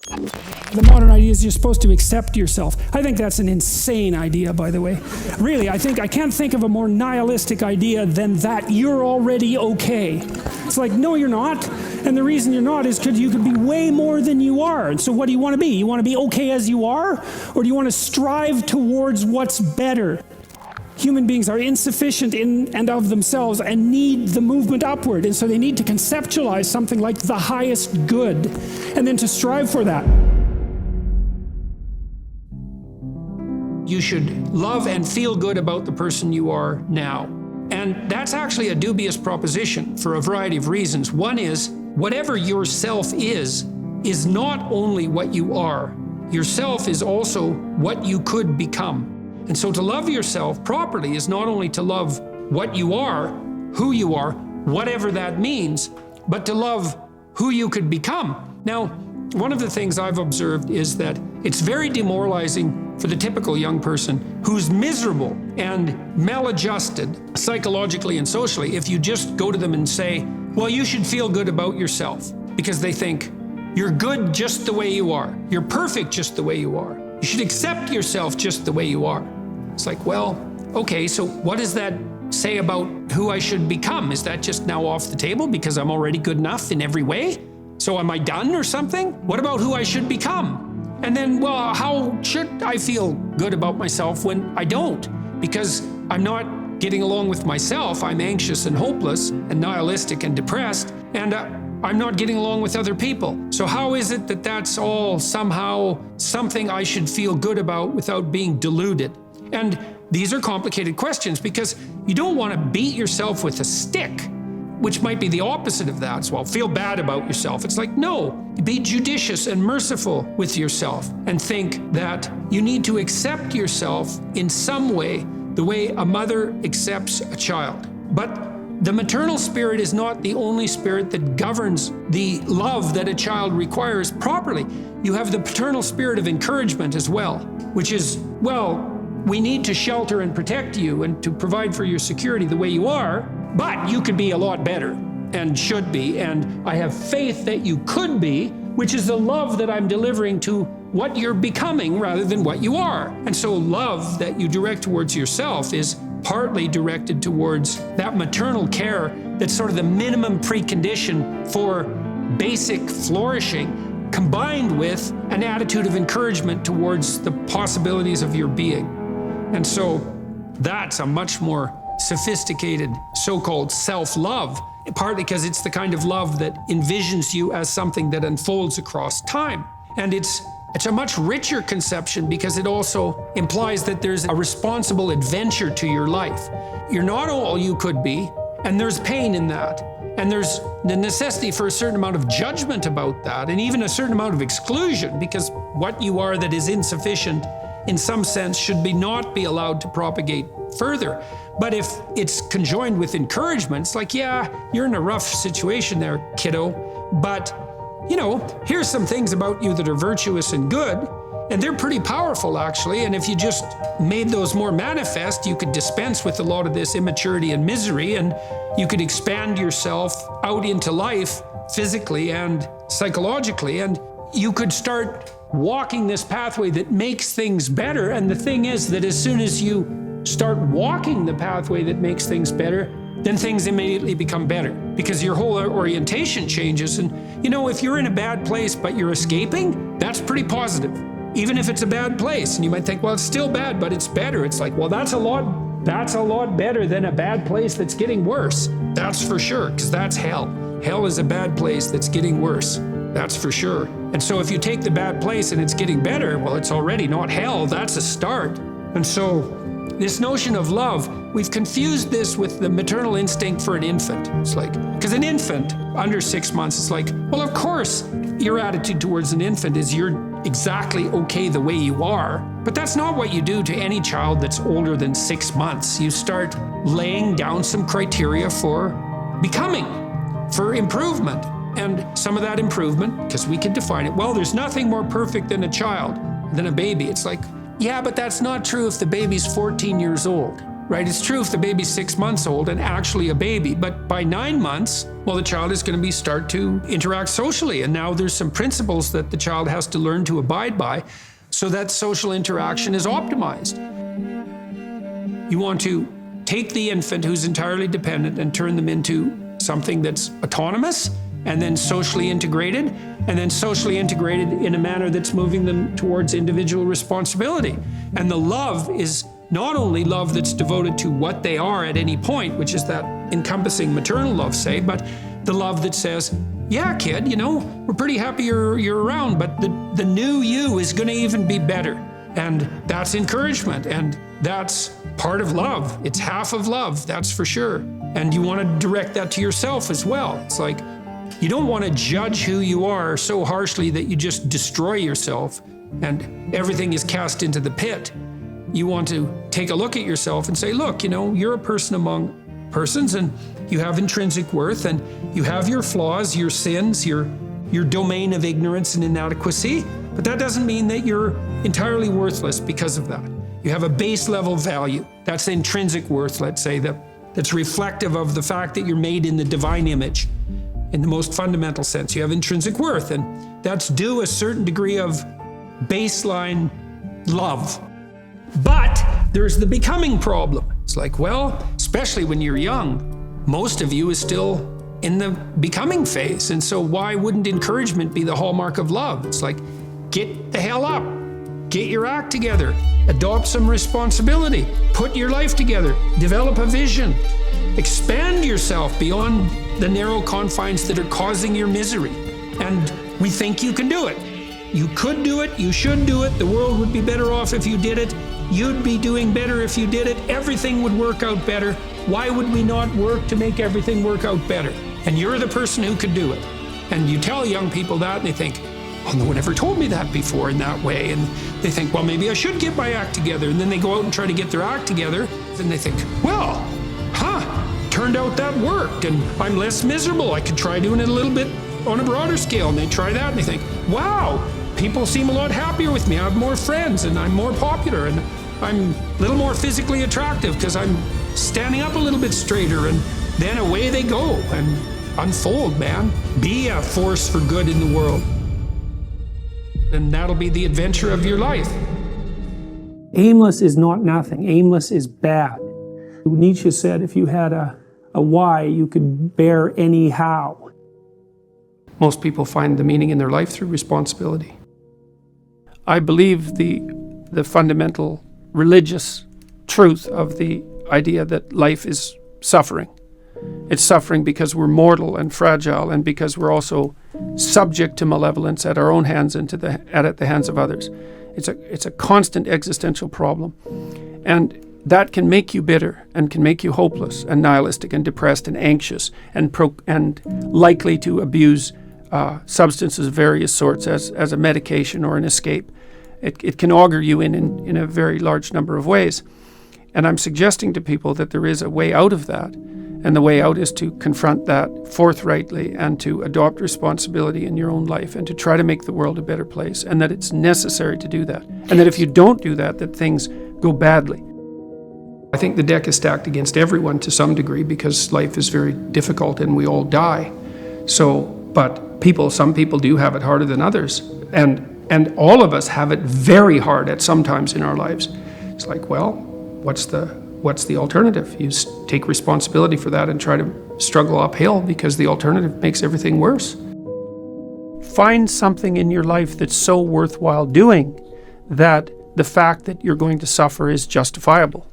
The modern idea is you're supposed to accept yourself. I think that's an insane idea, by the way. Really, I can't think of a more nihilistic idea than that you're already okay. It's like, no, you're not. And the reason you're not is because you could be way more than you are. And so what do you want to be? You want to be okay as you are? Or do you want to strive towards what's better? Human beings are insufficient in and of themselves and need the movement upward. And so they need to conceptualize something like the highest good and then to strive for that. You should love and feel good about the person you are now. And that's actually a dubious proposition for a variety of reasons. One is, whatever your self is not only what you are. Yourself is also what you could become. And so to love yourself properly is not only to love what you are, who you are, whatever that means, but to love who you could become. Now, one of the things I've observed is that it's very demoralizing for the typical young person who's miserable and maladjusted psychologically and socially if you just go to them and say, well, you should feel good about yourself, because they think you're good just the way you are. You're perfect just the way you are. You should accept yourself just the way you are. It's like, well, okay, so what does that say about who I should become? Is that just now off the table because I'm already good enough in every way? So am I done or something? What about who I should become? And then, well, how should I feel good about myself when I don't? Because I'm not getting along with myself. I'm anxious and hopeless and nihilistic and depressed, and I'm not getting along with other people. So how is it that that's all somehow something I should feel good about without being deluded? And these are complicated questions because you don't want to beat yourself with a stick, which might be the opposite of that. So, well, feel bad about yourself. It's like, no, be judicious and merciful with yourself and think that you need to accept yourself in some way, the way a mother accepts a child. But the maternal spirit is not the only spirit that governs the love that a child requires properly. You have the paternal spirit of encouragement as well, which is, well, we need to shelter and protect you and to provide for your security the way you are, but you could be a lot better and should be, and I have faith that you could be, which is the love that I'm delivering to what you're becoming rather than what you are. And so love that you direct towards yourself is partly directed towards that maternal care that's sort of the minimum precondition for basic flourishing, combined with an attitude of encouragement towards the possibilities of your being. And so that's a much more sophisticated so-called self-love, partly because it's the kind of love that envisions you as something that unfolds across time. And it's a much richer conception because it also implies that there's a responsible adventure to your life. You're not all you could be, and there's pain in that. And there's the necessity for a certain amount of judgment about that, and even a certain amount of exclusion, because what you are that is insufficient in some sense should not be allowed to propagate further. But if it's conjoined with encouragement, it's like, yeah, you're in a rough situation there, kiddo, but here's some things about you that are virtuous and good, and they're pretty powerful actually, and if you just made those more manifest, you could dispense with a lot of this immaturity and misery, and you could expand yourself out into life physically and psychologically, and you could start walking this pathway that makes things better. And the thing is that as soon as you start walking the pathway that makes things better, then things immediately become better because your whole orientation changes. And if you're in a bad place but you're escaping, that's pretty positive, even if it's a bad place. And you might think, well, it's still bad, but it's better. It's like, well, that's a lot better than a bad place that's getting worse. That's for sure, because that's hell. Hell is a bad place that's getting worse. That's for sure. And so if you take the bad place and it's getting better, well, it's already not hell, that's a start. And so this notion of love, we've confused this with the maternal instinct for an infant. It's like, because an infant under 6 months, it's like, well, of course, your attitude towards an infant is you're exactly okay the way you are. But that's not what you do to any child that's older than 6 months. You start laying down some criteria for becoming, for improvement. And some of that improvement, because we can define it, well, there's nothing more perfect than a child, than a baby. It's like, yeah, but that's not true if the baby's 14 years old. right? It's true if the baby's 6 months old and actually a baby, but by 9 months, well, the child is going to start to interact socially. And now there's some principles that the child has to learn to abide by so that social interaction is optimized. You want to take the infant who's entirely dependent and turn them into something that's autonomous and then socially integrated, and then socially integrated in a manner that's moving them towards individual responsibility. And the love is not only love that's devoted to what they are at any point, which is that encompassing maternal love, say, but the love that says, yeah, kid, we're pretty happy you're around, but the new you is going to even be better. And that's encouragement, and that's part of love. It's half of love, that's for sure. And you want to direct that to yourself as well. It's like, you don't want to judge who you are so harshly that you just destroy yourself and everything is cast into the pit. You want to take a look at yourself and say, look, you're a person among persons, and you have intrinsic worth, and you have your flaws, your sins, your domain of ignorance and inadequacy, but that doesn't mean that you're entirely worthless because of that. You have a base level value. That's the intrinsic worth, let's say, that's reflective of the fact that you're made in the divine image. In the most fundamental sense, you have intrinsic worth, and that's due a certain degree of baseline love. But there's the becoming problem. It's like, well, especially when you're young, most of you is still in the becoming phase. And so why wouldn't encouragement be the hallmark of love? It's like, get the hell up, get your act together, adopt some responsibility, put your life together, develop a vision, expand yourself beyond the narrow confines that are causing your misery. And we think you can do it. You could do it, you should do it, the world would be better off if you did it, you'd be doing better if you did it, everything would work out better. Why would we not work to make everything work out better? And you're the person who could do it. And you tell young people that and they think, oh, no one ever told me that before in that way. And they think, well, maybe I should get my act together. And then they go out and try to get their act together. And they think, well, turned out that worked and I'm less miserable. I could try doing it a little bit on a broader scale. And they try that and they think, wow, people seem a lot happier with me. I have more friends and I'm more popular and I'm a little more physically attractive because I'm standing up a little bit straighter. And then away they go and unfold, man. Be a force for good in the world. And that'll be the adventure of your life. Aimless is not nothing. Aimless is bad. Nietzsche said if you had a why, you could bear any how. Most people find the meaning in their life through responsibility. I believe the fundamental religious truth of the idea that life is suffering. It's suffering because we're mortal and fragile, and because we're also subject to malevolence at our own hands and at the hands of others. It's a constant existential problem. And that can make you bitter and can make you hopeless and nihilistic and depressed and anxious and likely to abuse substances of various sorts as a medication or an escape. It can augur you in a very large number of ways. And I'm suggesting to people that there is a way out of that. And the way out is to confront that forthrightly and to adopt responsibility in your own life and to try to make the world a better place, and that it's necessary to do that. And that if you don't do that, that things go badly. I think the deck is stacked against everyone to some degree because life is very difficult and we all die. But some people do have it harder than others. And all of us have it very hard at some times in our lives. It's like, well, what's the alternative? You take responsibility for that and try to struggle uphill because the alternative makes everything worse. Find something in your life that's so worthwhile doing that the fact that you're going to suffer is justifiable.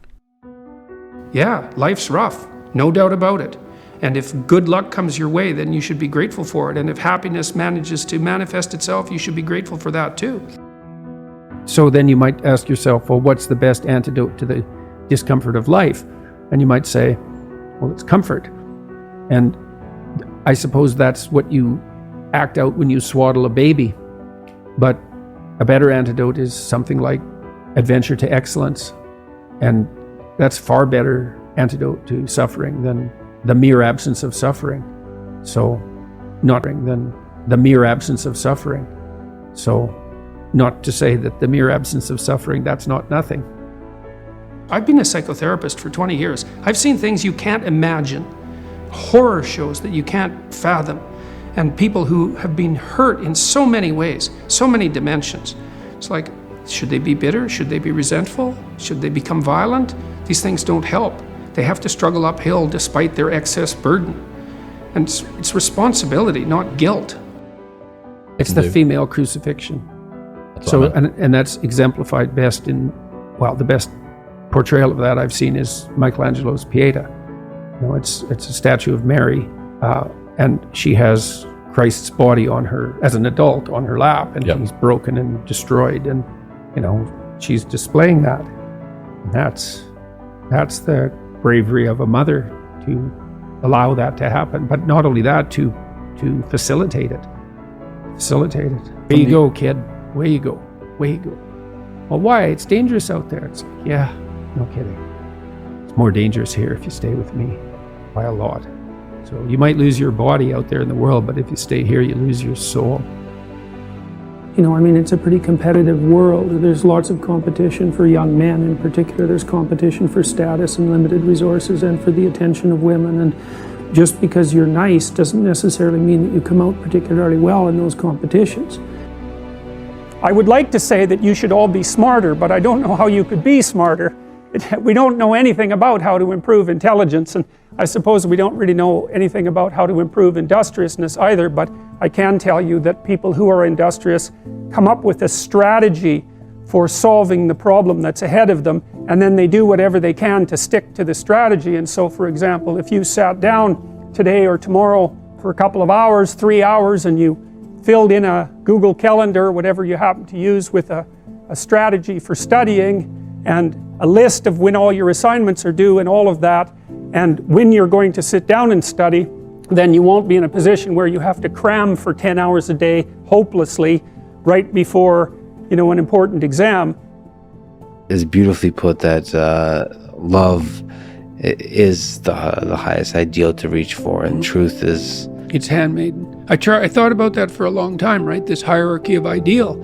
Yeah, life's rough, no doubt about it. And if good luck comes your way, then you should be grateful for it. And if happiness manages to manifest itself, you should be grateful for that too. So then you might ask yourself, well, what's the best antidote to the discomfort of life? And you might say, well, it's comfort. And I suppose that's what you act out when you swaddle a baby. But a better antidote is something like adventure to excellence. And that's far better antidote to suffering than the mere absence of suffering. So not than the mere absence of suffering. So not to say that the mere absence of suffering, that's not nothing. I've been a psychotherapist for 20 years. I've seen things you can't imagine, horror shows that you can't fathom, and people who have been hurt in so many ways, so many dimensions. It's like, should they be bitter? Should they be resentful? Should they become violent? These things don't help. They have to struggle uphill despite their excess burden. And it's responsibility, not guilt. It's the female crucifixion. And that's exemplified best in, well, the best portrayal of that I've seen is Michelangelo's Pieta. You know, it's a statue of Mary, and she has Christ's body on her, as an adult, on her lap, and he's broken and destroyed, and you know, she's displaying that. And that's the bravery of a mother to allow that to happen, but not only that, to facilitate it. Where you go, kid. Where you go. Well, why? It's dangerous out there. It's like, yeah, no kidding. It's more dangerous here if you stay with me by a lot. So you might lose your body out there in the world, but if you stay here, you lose your soul. You know, I mean, it's a pretty competitive world. There's lots of competition for young men in particular. There's competition for status and limited resources and for the attention of women. And just because you're nice doesn't necessarily mean that you come out particularly well in those competitions. I would like to say that you should all be smarter, but I don't know how you could be smarter. We don't know anything about how to improve intelligence, and I suppose we don't really know anything about how to improve industriousness either, but I can tell you that people who are industrious come up with a strategy for solving the problem that's ahead of them, and then they do whatever they can to stick to the strategy. And so, for example, if you sat down today or tomorrow for a couple of hours, 3 hours, and you filled in a Google Calendar, whatever you happen to use, with a strategy for studying and a list of when all your assignments are due and all of that, and when you're going to sit down and study, then you won't be in a position where you have to cram for 10 hours a day hopelessly right before, you know, an important exam. It's beautifully put that love is the highest ideal to reach for, and truth is... It's handmaiden. I thought about that for a long time, right? This hierarchy of ideal.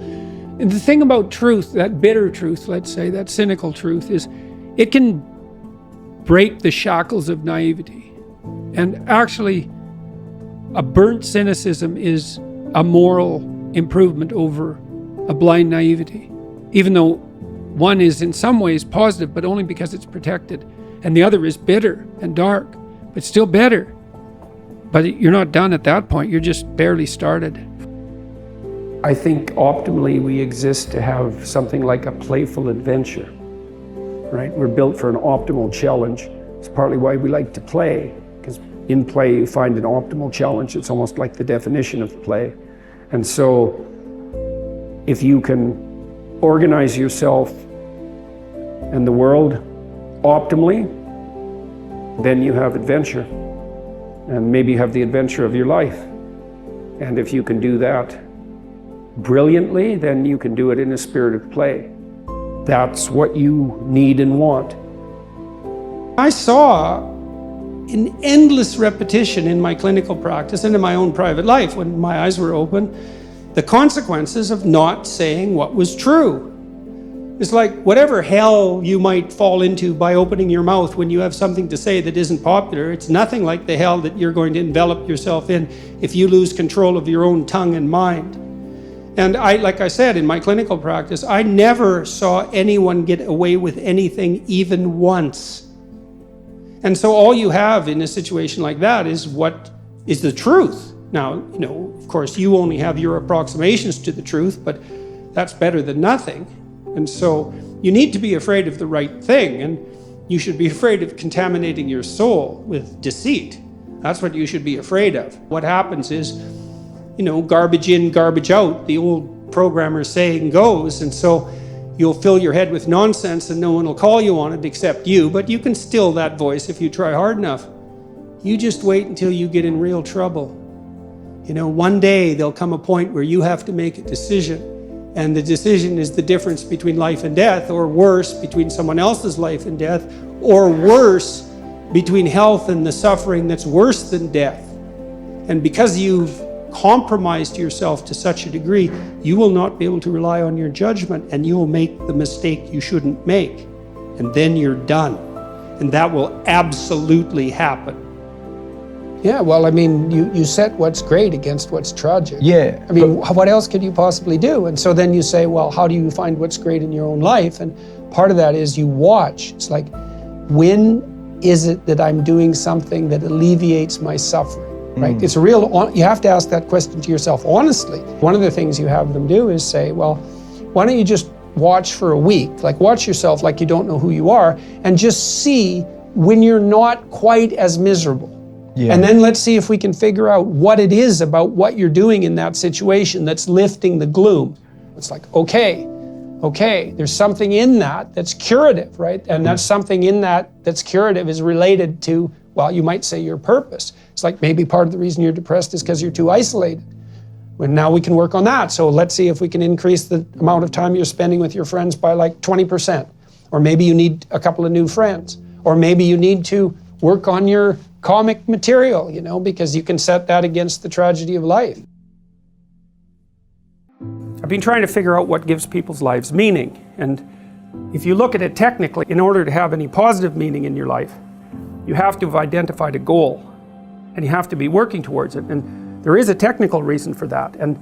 And the thing about truth, that bitter truth, let's say, that cynical truth, is it can break the shackles of naivety. And actually, a burnt cynicism is a moral improvement over a blind naivety. Even though one is in some ways positive, but only because it's protected. And the other is bitter and dark, but still better. But you're not done at that point, you're just barely started. I think optimally we exist to have something like a playful adventure, right? We're built for an optimal challenge. It's partly why we like to play, because in play you find an optimal challenge. It's almost like the definition of play. And so if you can organize yourself and the world optimally, then you have adventure. And maybe you have the adventure of your life. And if you can do that brilliantly, then you can do it in a spirit of play. That's what you need and want. I saw in endless repetition in my clinical practice and in my own private life, when my eyes were open, the consequences of not saying what was true. It's like whatever hell you might fall into by opening your mouth when you have something to say that isn't popular, it's nothing like the hell that you're going to envelop yourself in if you lose control of your own tongue and mind. And like I said, in my clinical practice, I never saw anyone get away with anything even once. And so all you have in a situation like that is what is the truth. Now, you know, of course, you only have your approximations to the truth, but that's better than nothing. And so you need to be afraid of the right thing, and you should be afraid of contaminating your soul with deceit. That's what you should be afraid of. What happens is, you know, garbage in, garbage out, the old programmer saying goes, and so you'll fill your head with nonsense and no one will call you on it except you, but you can still that voice if you try hard enough. You just wait until you get in real trouble. You know, one day there'll come a point where you have to make a decision. And the decision is the difference between life and death, or worse, between someone else's life and death, or worse, between health and the suffering that's worse than death. And because you've compromised yourself to such a degree, you will not be able to rely on your judgment, and you will make the mistake you shouldn't make. and then you're done. And that will absolutely happen. Yeah, well, I mean, you set what's great against what's tragic. Yeah. I mean, what else could you possibly do? And so then you say, well, how do you find what's great in your own life? And part of that is you watch. It's like, when is it that I'm doing something that alleviates my suffering, right? It's a real, you have to ask that question to yourself honestly. One of the things you have them do is say, well, why don't you just watch for a week? Like, watch yourself like you don't know who you are, and just see when you're not quite as miserable. Yeah. And then let's see if we can figure out what it is about what you're doing in that situation that's lifting the gloom. It's like, okay, there's something in that that's curative, right? And that's something in that that's curative is related to, well, you might say your purpose. It's like maybe part of the reason you're depressed is because you're too isolated. And now we can work on that. So let's see if we can increase the amount of time you're spending with your friends by like 20%. Or maybe you need a couple of new friends. Or maybe you need to work on your comic material, you know, because you can set that against the tragedy of life. I've been trying to figure out what gives people's lives meaning. And if you look at it technically, in order to have any positive meaning in your life, you have to have identified a goal. And you have to be working towards it. And there is a technical reason for that. And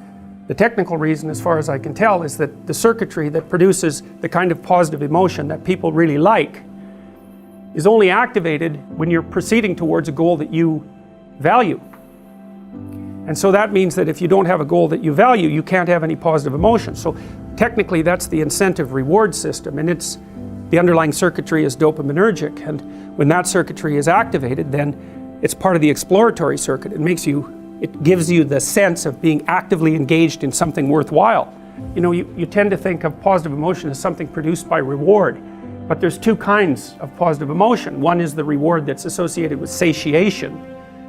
the technical reason, as far as I can tell, is that the circuitry that produces the kind of positive emotion that people really like is only activated when you're proceeding towards a goal that you value. And so that means that if you don't have a goal that you value, you can't have any positive emotion. So technically that's the incentive reward system, and the underlying circuitry is dopaminergic, and when that circuitry is activated, then it's part of the exploratory circuit. It gives you the sense of being actively engaged in something worthwhile. You know, you tend to think of positive emotion as something produced by reward. But there's two kinds of positive emotion. One is the reward that's associated with satiation,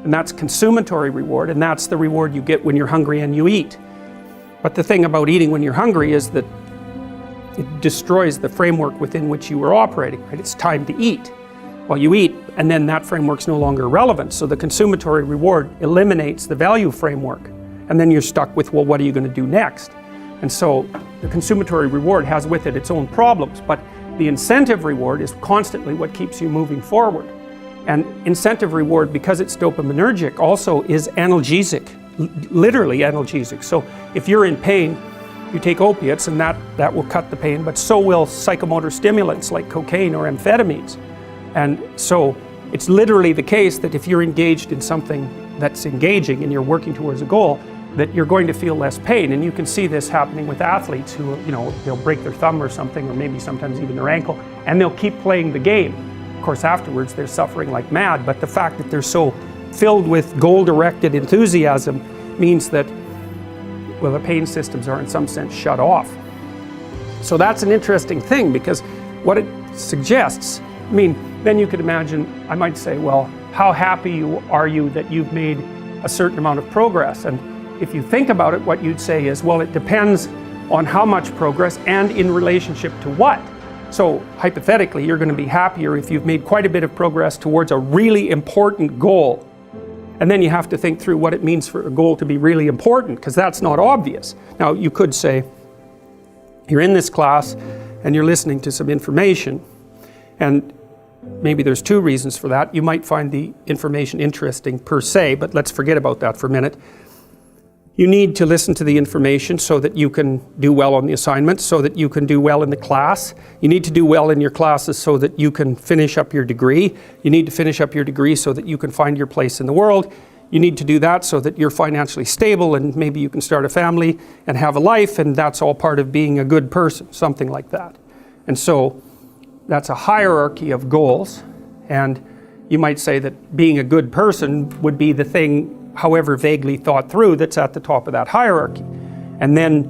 and that's consummatory reward, and that's the reward you get when you're hungry and you eat. But the thing about eating when you're hungry is that it destroys the framework within which you were operating, right? It's time to eat. Well, you eat, and then that framework's no longer relevant, so the consummatory reward eliminates the value framework, and then you're stuck with, well, what are you going to do next? And so the consummatory reward has with it its own problems, but the incentive reward is constantly what keeps you moving forward. And incentive reward, because it's dopaminergic, also is analgesic, literally analgesic. So if you're in pain, you take opiates and that will cut the pain, but so will psychomotor stimulants like cocaine or amphetamines. And so it's literally the case that if you're engaged in something that's engaging and you're working towards a goal, that you're going to feel less pain. And you can see this happening with athletes who, you know, they'll break their thumb or something, or maybe sometimes even their ankle, and they'll keep playing the game. Of course, afterwards they're suffering like mad, but the fact that they're so filled with goal-directed enthusiasm means that, well, the pain systems are in some sense shut off. So that's an interesting thing, because what it suggests, I mean, then you could imagine, I might say, well, how happy are you that you've made a certain amount of progress? And if you think about it, what you'd say is, well, it depends on how much progress and in relationship to what. So hypothetically, you're going to be happier if you've made quite a bit of progress towards a really important goal. And then you have to think through what it means for a goal to be really important, because that's not obvious. Now, you could say, you're in this class and you're listening to some information, and maybe there's two reasons for that. You might find the information interesting per se, but let's forget about that for a minute. You need to listen to the information so that you can do well on the assignments, so that you can do well in the class. You need to do well in your classes so that you can finish up your degree. You need to finish up your degree so that you can find your place in the world. You need to do that so that you're financially stable and maybe you can start a family and have a life, and that's all part of being a good person, something like that. And so that's a hierarchy of goals, and you might say that being a good person would be the thing, however vaguely thought through, that's at the top of that hierarchy. And then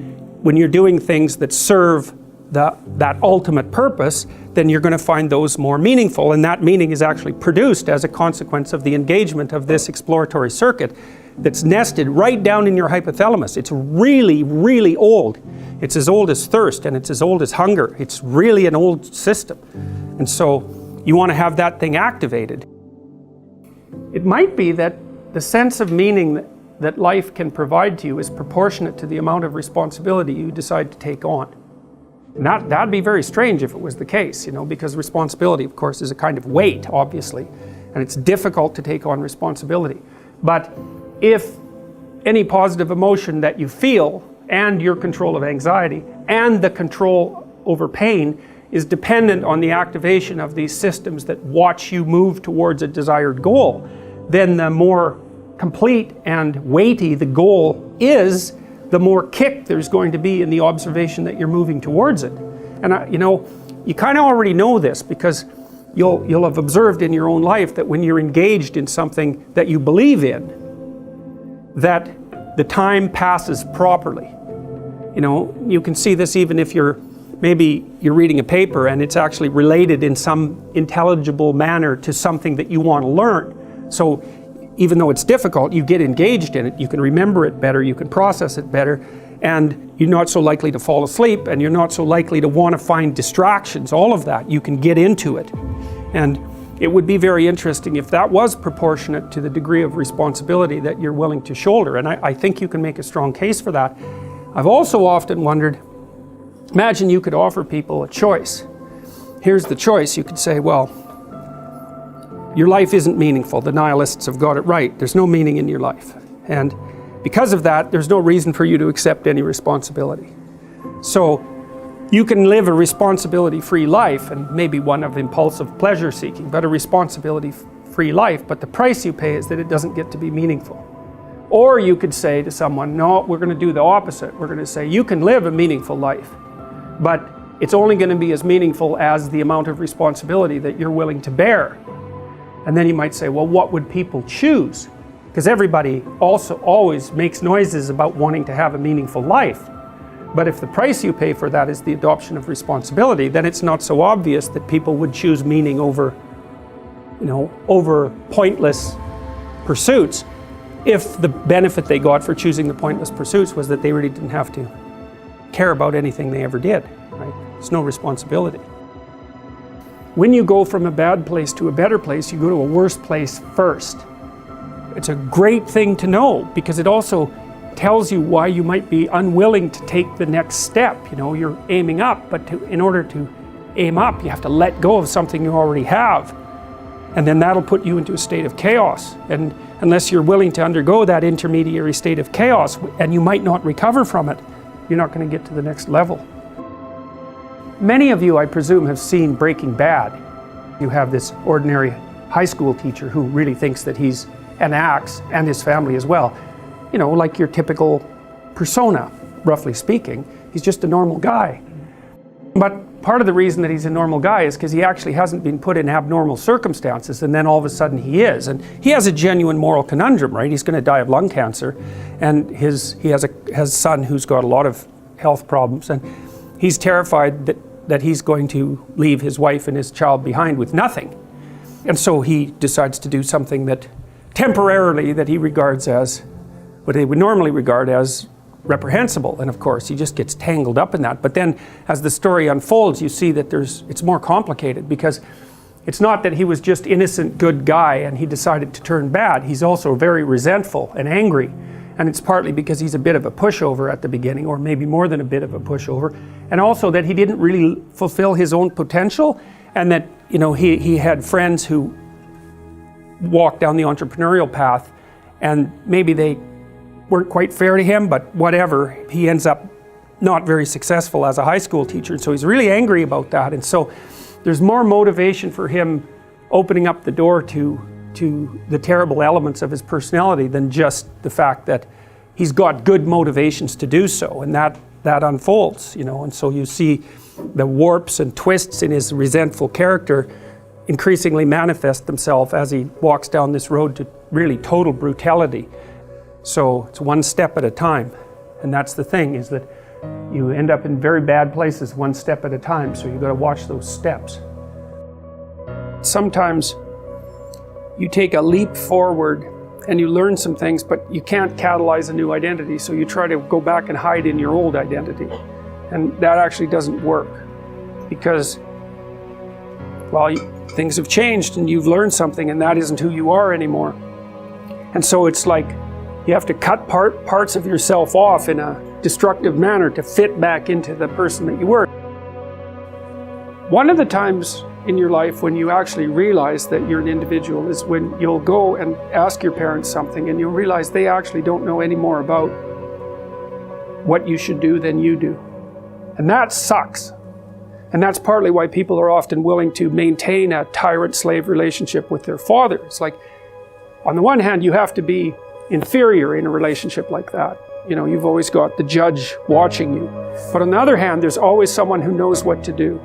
when you're doing things that serve that ultimate purpose, then you're going to find those more meaningful, and that meaning is actually produced as a consequence of the engagement of this exploratory circuit that's nested right down in your hypothalamus. It's really, really old. It's as old as thirst, and it's as old as hunger. It's really an old system. And so you want to have that thing activated. It might be that the sense of meaning that life can provide to you is proportionate to the amount of responsibility you decide to take on. And that'd be very strange if it was the case, because responsibility, of course, is a kind of weight, obviously, and it's difficult to take on responsibility. But if any positive emotion that you feel and your control of anxiety and the control over pain is dependent on the activation of these systems that watch you move towards a desired goal, then the more complete and weighty the goal is, the more kick there's going to be in the observation that you're moving towards it. And you kind of already know this, because you'll have observed in your own life that when you're engaged in something that you believe in, that the time passes properly. You can see this even if maybe you're reading a paper and it's actually related in some intelligible manner to something that you want to learn. So even though it's difficult, you get engaged in it, you can remember it better, you can process it better, and you're not so likely to fall asleep, and you're not so likely to want to find distractions. All of that, you can get into it. And it would be very interesting if that was proportionate to the degree of responsibility that you're willing to shoulder, and I think you can make a strong case for that. I've also often wondered, imagine you could offer people a choice. Here's the choice. You could say, well, your life isn't meaningful. The nihilists have got it right. There's no meaning in your life. And because of that, there's no reason for you to accept any responsibility. So you can live a responsibility-free life, and maybe one of impulsive pleasure-seeking, but a responsibility-free life, but the price you pay is that it doesn't get to be meaningful. Or you could say to someone, no, we're going to do the opposite. We're going to say, you can live a meaningful life, but it's only going to be as meaningful as the amount of responsibility that you're willing to bear. And then you might say, well, what would people choose? Because everybody also always makes noises about wanting to have a meaningful life. But if the price you pay for that is the adoption of responsibility, then it's not so obvious that people would choose meaning over pointless pursuits, if the benefit they got for choosing the pointless pursuits was that they really didn't have to care about anything they ever did, right? It's no responsibility. When you go from a bad place to a better place, you go to a worse place first. It's a great thing to know, because it also tells you why you might be unwilling to take the next step. You're aiming up, but in order to aim up, you have to let go of something you already have. And then that'll put you into a state of chaos. And unless you're willing to undergo that intermediary state of chaos, and you might not recover from it, you're not going to get to the next level. Many of you, I presume, have seen Breaking Bad. You have this ordinary high school teacher who really thinks that he's an axe, and his family as well. Like your typical persona, roughly speaking. He's just a normal guy. But part of the reason that he's a normal guy is because he actually hasn't been put in abnormal circumstances, and then all of a sudden he is. And he has a genuine moral conundrum, right? He's going to die of lung cancer, and he has a son who's got a lot of health problems, and he's terrified that he's going to leave his wife and his child behind with nothing. And so he decides to do something that temporarily that he regards as what they would normally regard as reprehensible. And of course, he just gets tangled up in that. But then as the story unfolds, you see that it's more complicated, because it's not that he was just innocent, good guy and he decided to turn bad. He's also very resentful and angry. And it's partly because he's a bit of a pushover at the beginning, or maybe more than a bit of a pushover. And also that he didn't really fulfill his own potential, and that he had friends who walked down the entrepreneurial path, and maybe they weren't quite fair to him, but whatever. He ends up not very successful as a high school teacher, and so he's really angry about that. And so there's more motivation for him opening up the door to the terrible elements of his personality than just the fact that he's got good motivations to do so, and that unfolds, and so you see the warps and twists in his resentful character increasingly manifest themselves as he walks down this road to really total brutality. So it's one step at a time, and that's the thing, is that you end up in very bad places one step at a time, so you've got to watch those steps. Sometimes you take a leap forward and you learn some things, but you can't catalyze a new identity, so you try to go back and hide in your old identity. And that actually doesn't work, because, well, things have changed and you've learned something, and that isn't who you are anymore. And so it's like you have to cut parts of yourself off in a destructive manner to fit back into the person that you were. One of the times in your life when you actually realize that you're an individual is when you'll go and ask your parents something and you'll realize they actually don't know any more about what you should do than you do. And that sucks. And that's partly why people are often willing to maintain a tyrant-slave relationship with their father. It's like, on the one hand, you have to be inferior in a relationship like that. You know, you've always got the judge watching you. But on the other hand, there's always someone who knows what to do.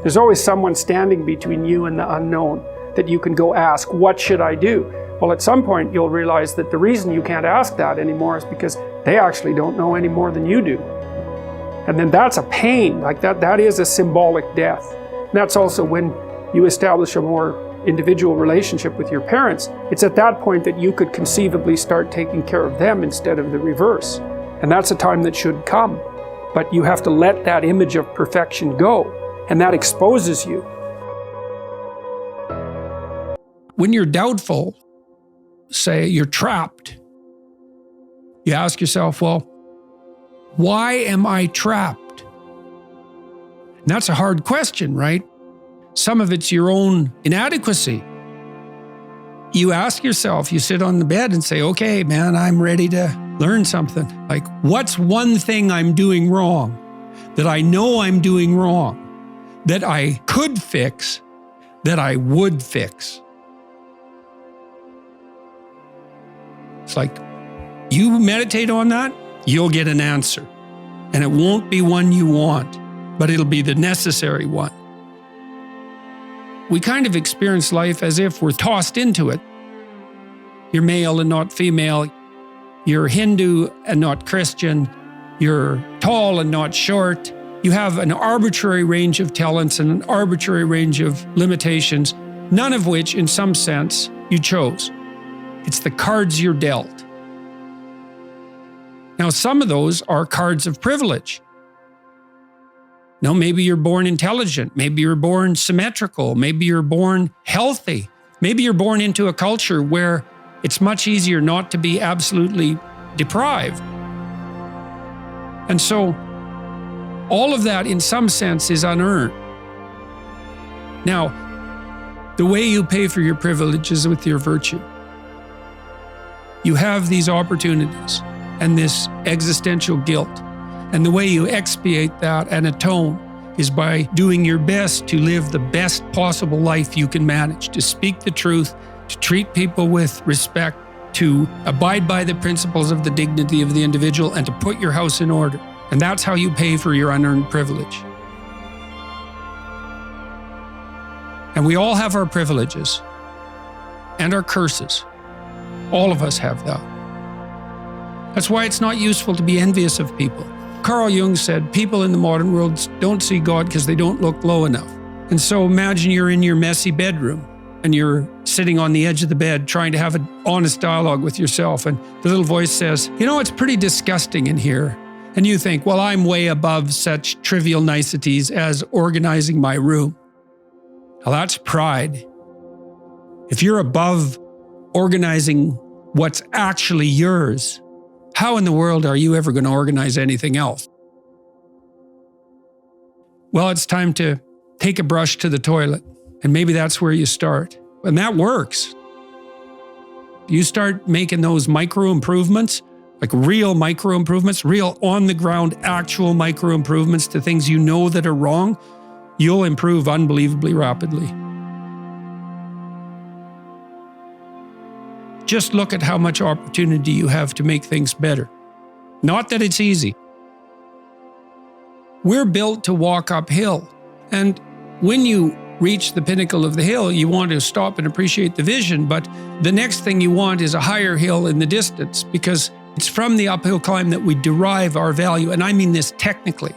There's always someone standing between you and the unknown that you can go ask, what should I do? Well, at some point, you'll realize that the reason you can't ask that anymore is because they actually don't know any more than you do. And then that's a pain, like that is a symbolic death. And that's also when you establish a more individual relationship with your parents. It's at that point that you could conceivably start taking care of them instead of the reverse. And that's a time that should come. But you have to let that image of perfection go. And that exposes you. When you're doubtful, say you're trapped, you ask yourself, well, why am I trapped? And that's a hard question, right? Some of it's your own inadequacy. You ask yourself, you sit on the bed and say, okay, man, I'm ready to learn something. Like, what's one thing I'm doing wrong that I know I'm doing wrong, that I could fix, that I would fix? It's like, you meditate on that, you'll get an answer. And it won't be one you want, but it'll be the necessary one. We kind of experience life as if we're tossed into it. You're male and not female. You're Hindu and not Christian. You're tall and not short. You have an arbitrary range of talents and an arbitrary range of limitations, none of which, in some sense, you chose. It's the cards you're dealt. Now, some of those are cards of privilege. Now, maybe you're born intelligent. Maybe you're born symmetrical. Maybe you're born healthy. Maybe you're born into a culture where it's much easier not to be absolutely deprived. And so, all of that, in some sense, is unearned. Now, the way you pay for your privilege is with your virtue. You have these opportunities and this existential guilt. And the way you expiate that and atone is by doing your best to live the best possible life you can manage, to speak the truth, to treat people with respect, to abide by the principles of the dignity of the individual, and to put your house in order. And that's how you pay for your unearned privilege. And we all have our privileges and our curses. All of us have that. That's why it's not useful to be envious of people. Carl Jung said, people in the modern world don't see God because they don't look low enough. And so imagine you're in your messy bedroom and you're sitting on the edge of the bed trying to have an honest dialogue with yourself. And the little voice says, you know, it's pretty disgusting in here. And you think, well, I'm way above such trivial niceties as organizing my room. Now that's pride. If you're above organizing what's actually yours, how in the world are you ever going to organize anything else? Well, it's time to take a brush to the toilet, and maybe that's where you start. And that works. You start making those micro improvements, like real micro improvements, real on the ground, actual micro improvements to things you know that are wrong, you'll improve unbelievably rapidly. Just look at how much opportunity you have to make things better. Not that it's easy. We're built to walk uphill. And when you reach the pinnacle of the hill, you want to stop and appreciate the vision. But the next thing you want is a higher hill in the distance, because it's from the uphill climb that we derive our value. And I mean this technically.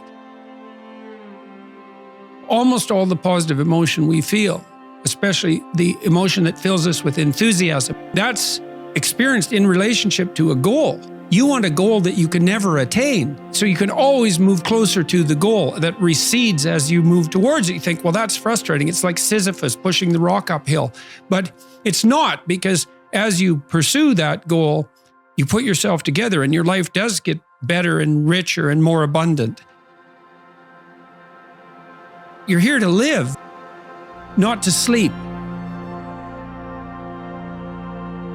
Almost all the positive emotion we feel, especially the emotion that fills us with enthusiasm, that's experienced in relationship to a goal. You want a goal that you can never attain, so you can always move closer to the goal that recedes as you move towards it. You think, well, that's frustrating. It's like Sisyphus pushing the rock uphill. But it's not, because as you pursue that goal, you put yourself together and your life does get better and richer and more abundant. You're here to live, not to sleep.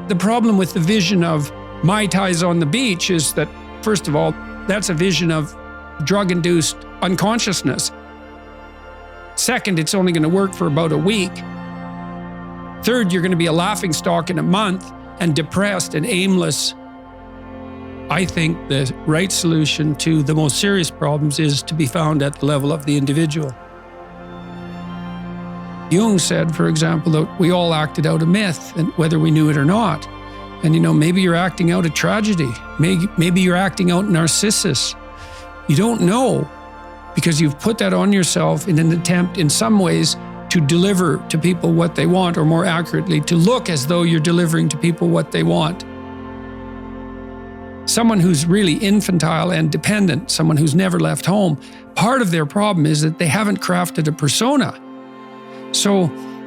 The problem with the vision of Mai Tais on the beach is that, first of all, that's a vision of drug-induced unconsciousness. Second, it's only going to work for about a week. Third, you're going to be a laughingstock in a month and depressed and aimless. I think the right solution to the most serious problems is to be found at the level of the individual. Jung said, for example, that we all acted out a myth, and whether we knew it or not. And maybe you're acting out a tragedy. Maybe you're acting out Narcissus. You don't know, because you've put that on yourself in an attempt, in some ways, to deliver to people what they want, or more accurately, to look as though you're delivering to people what they want. Someone who's really infantile and dependent, someone who's never left home, part of their problem is that they haven't crafted a persona. So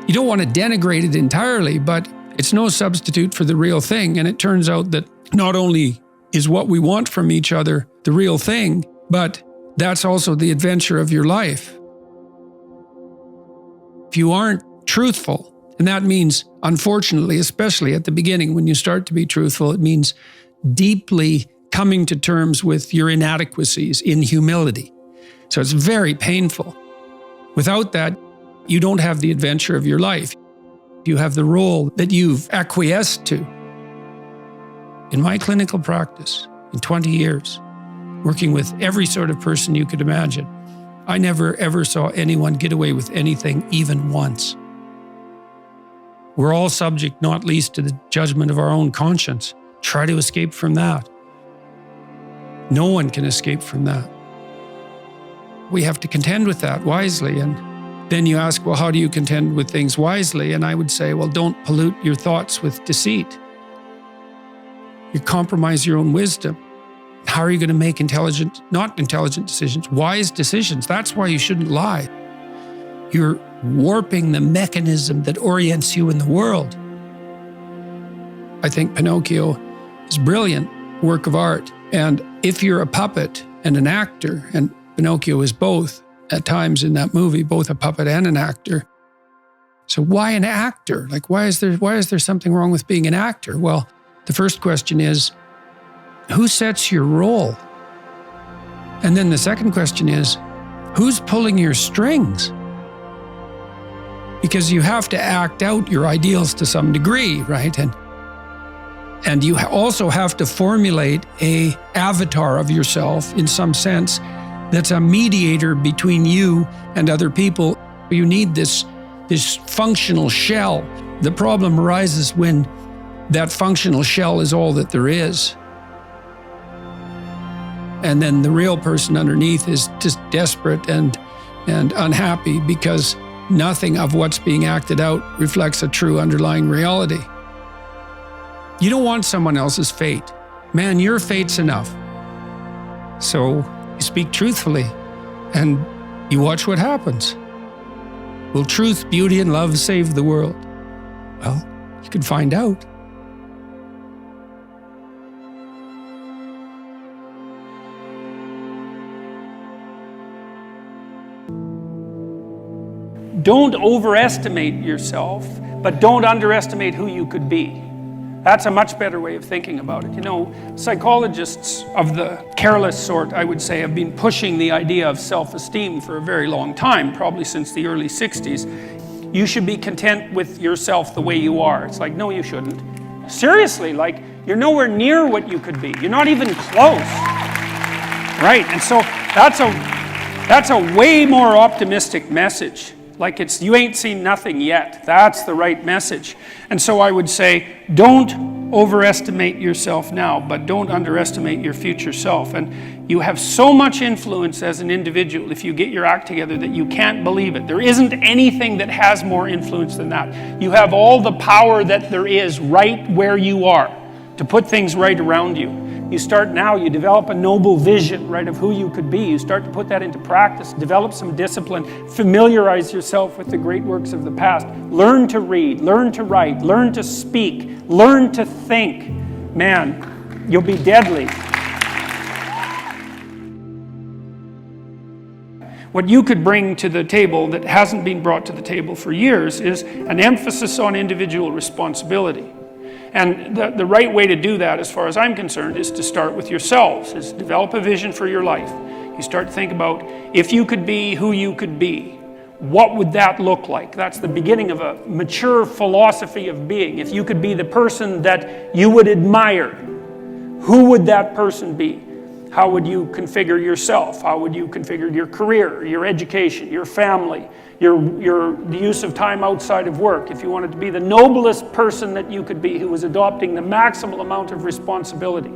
you don't want to denigrate it entirely, but it's no substitute for the real thing. And it turns out that not only is what we want from each other the real thing, but that's also the adventure of your life. If you aren't truthful, and that means, unfortunately, especially at the beginning when you start to be truthful, it means deeply coming to terms with your inadequacies in humility. So it's very painful. Without that, you don't have the adventure of your life. You have the role that you've acquiesced to. In my clinical practice, in 20 years, working with every sort of person you could imagine, I never ever saw anyone get away with anything even once. We're all subject, not least, to the judgment of our own conscience. Try to escape from that. No one can escape from that. We have to contend with that wisely. And then you ask, well, how do you contend with things wisely? And I would say, well, don't pollute your thoughts with deceit. You compromise your own wisdom. How are you going to make not intelligent decisions, wise decisions? That's why you shouldn't lie. You're warping the mechanism that orients you in the world. I think Pinocchio is a brilliant work of art. And if you're a puppet and an actor, and Pinocchio is both at times in that movie, both a puppet and an actor. So why an actor? Like, why is there something wrong with being an actor? Well, the first question is, who sets your role? And then the second question is, who's pulling your strings? Because you have to act out your ideals to some degree, right? And you also have to formulate an avatar of yourself in some sense that's a mediator between you and other people. You need this functional shell. The problem arises when that functional shell is all that there is. And then the real person underneath is just desperate and unhappy because nothing of what's being acted out reflects a true underlying reality. You don't want someone else's fate. Man, your fate's enough. So you speak truthfully and you watch what happens. Will truth, beauty, and love save the world? Well, you can find out. Don't overestimate yourself, but don't underestimate who you could be. That's a much better way of thinking about it. You know, psychologists of the careless sort, I would say, have been pushing the idea of self-esteem for a very long time, probably since the early 60s. You should be content with yourself the way you are. It's like, no, you shouldn't. Seriously, like, you're nowhere near what you could be. You're not even close. Right, and so that's a way more optimistic message. Like you ain't seen nothing yet. That's the right message. And so I would say, don't overestimate yourself now, but don't underestimate your future self. And you have so much influence as an individual if you get your act together that you can't believe it. There isn't anything that has more influence than that. You have all the power that there is right where you are to put things right around you. You start now, you develop a noble vision, right, of who you could be. You start to put that into practice, develop some discipline, familiarize yourself with the great works of the past. Learn to read, learn to write, learn to speak, learn to think. Man, you'll be deadly. what you could bring to the table that hasn't been brought to the table for years is an emphasis on individual responsibility. And the right way to do that, as far as I'm concerned, is to start with yourselves, is develop a vision for your life. You start to think about, if you could be who you could be, what would that look like? That's the beginning of a mature philosophy of being. If you could be the person that you would admire, who would that person be? How would you configure yourself? How would you configure your career, your education, your family, the use of time outside of work? If you wanted to be the noblest person that you could be, who was adopting the maximal amount of responsibility,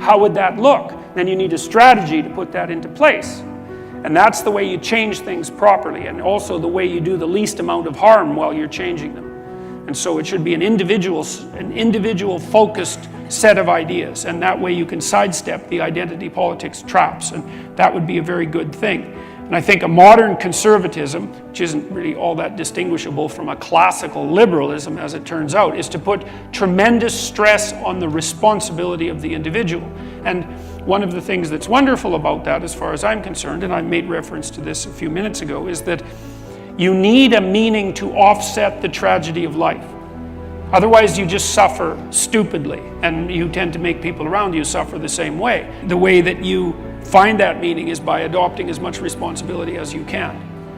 how would that look? Then you need a strategy to put that into place. And that's the way you change things properly, and also the way you do the least amount of harm while you're changing them. And so it should be an individual focused set of ideas, and that way you can sidestep the identity politics traps, and that would be a very good thing. And I think a modern conservatism, which isn't really all that distinguishable from a classical liberalism as it turns out, is to put tremendous stress on the responsibility of the individual. And one of the things that's wonderful about that, as far as I'm concerned, and I made reference to this a few minutes ago, is that you need a meaning to offset the tragedy of life. Otherwise you just suffer stupidly, and you tend to make people around you suffer the same way. The way that you find that meaning is by adopting as much responsibility as you can.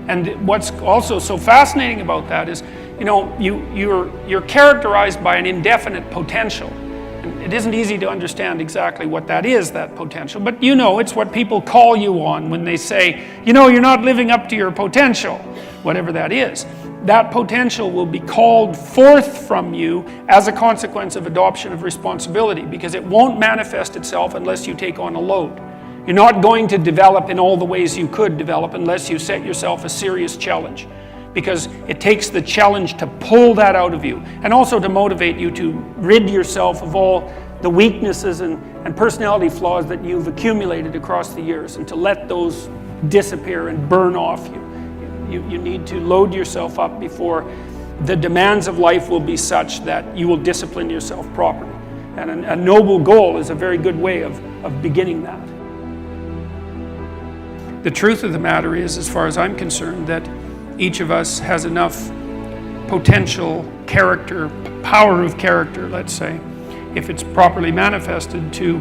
And what's also so fascinating about that is, you know, you're characterized by an indefinite potential. And it isn't easy to understand exactly what that is, that potential, but you know, it's what people call you on when they say, you know, you're not living up to your potential, whatever that is. That potential will be called forth from you as a consequence of adoption of responsibility, because it won't manifest itself unless you take on a load. You're not going to develop in all the ways you could develop unless you set yourself a serious challenge, because it takes the challenge to pull that out of you, and also to motivate you to rid yourself of all the weaknesses and personality flaws that you've accumulated across the years, and to let those disappear and burn off you. You need to load yourself up before the demands of life will be such that you will discipline yourself properly. And a noble goal is a very good way of beginning that. The truth of the matter is, as far as I'm concerned, that each of us has enough potential character, power of character, let's say, if it's properly manifested, to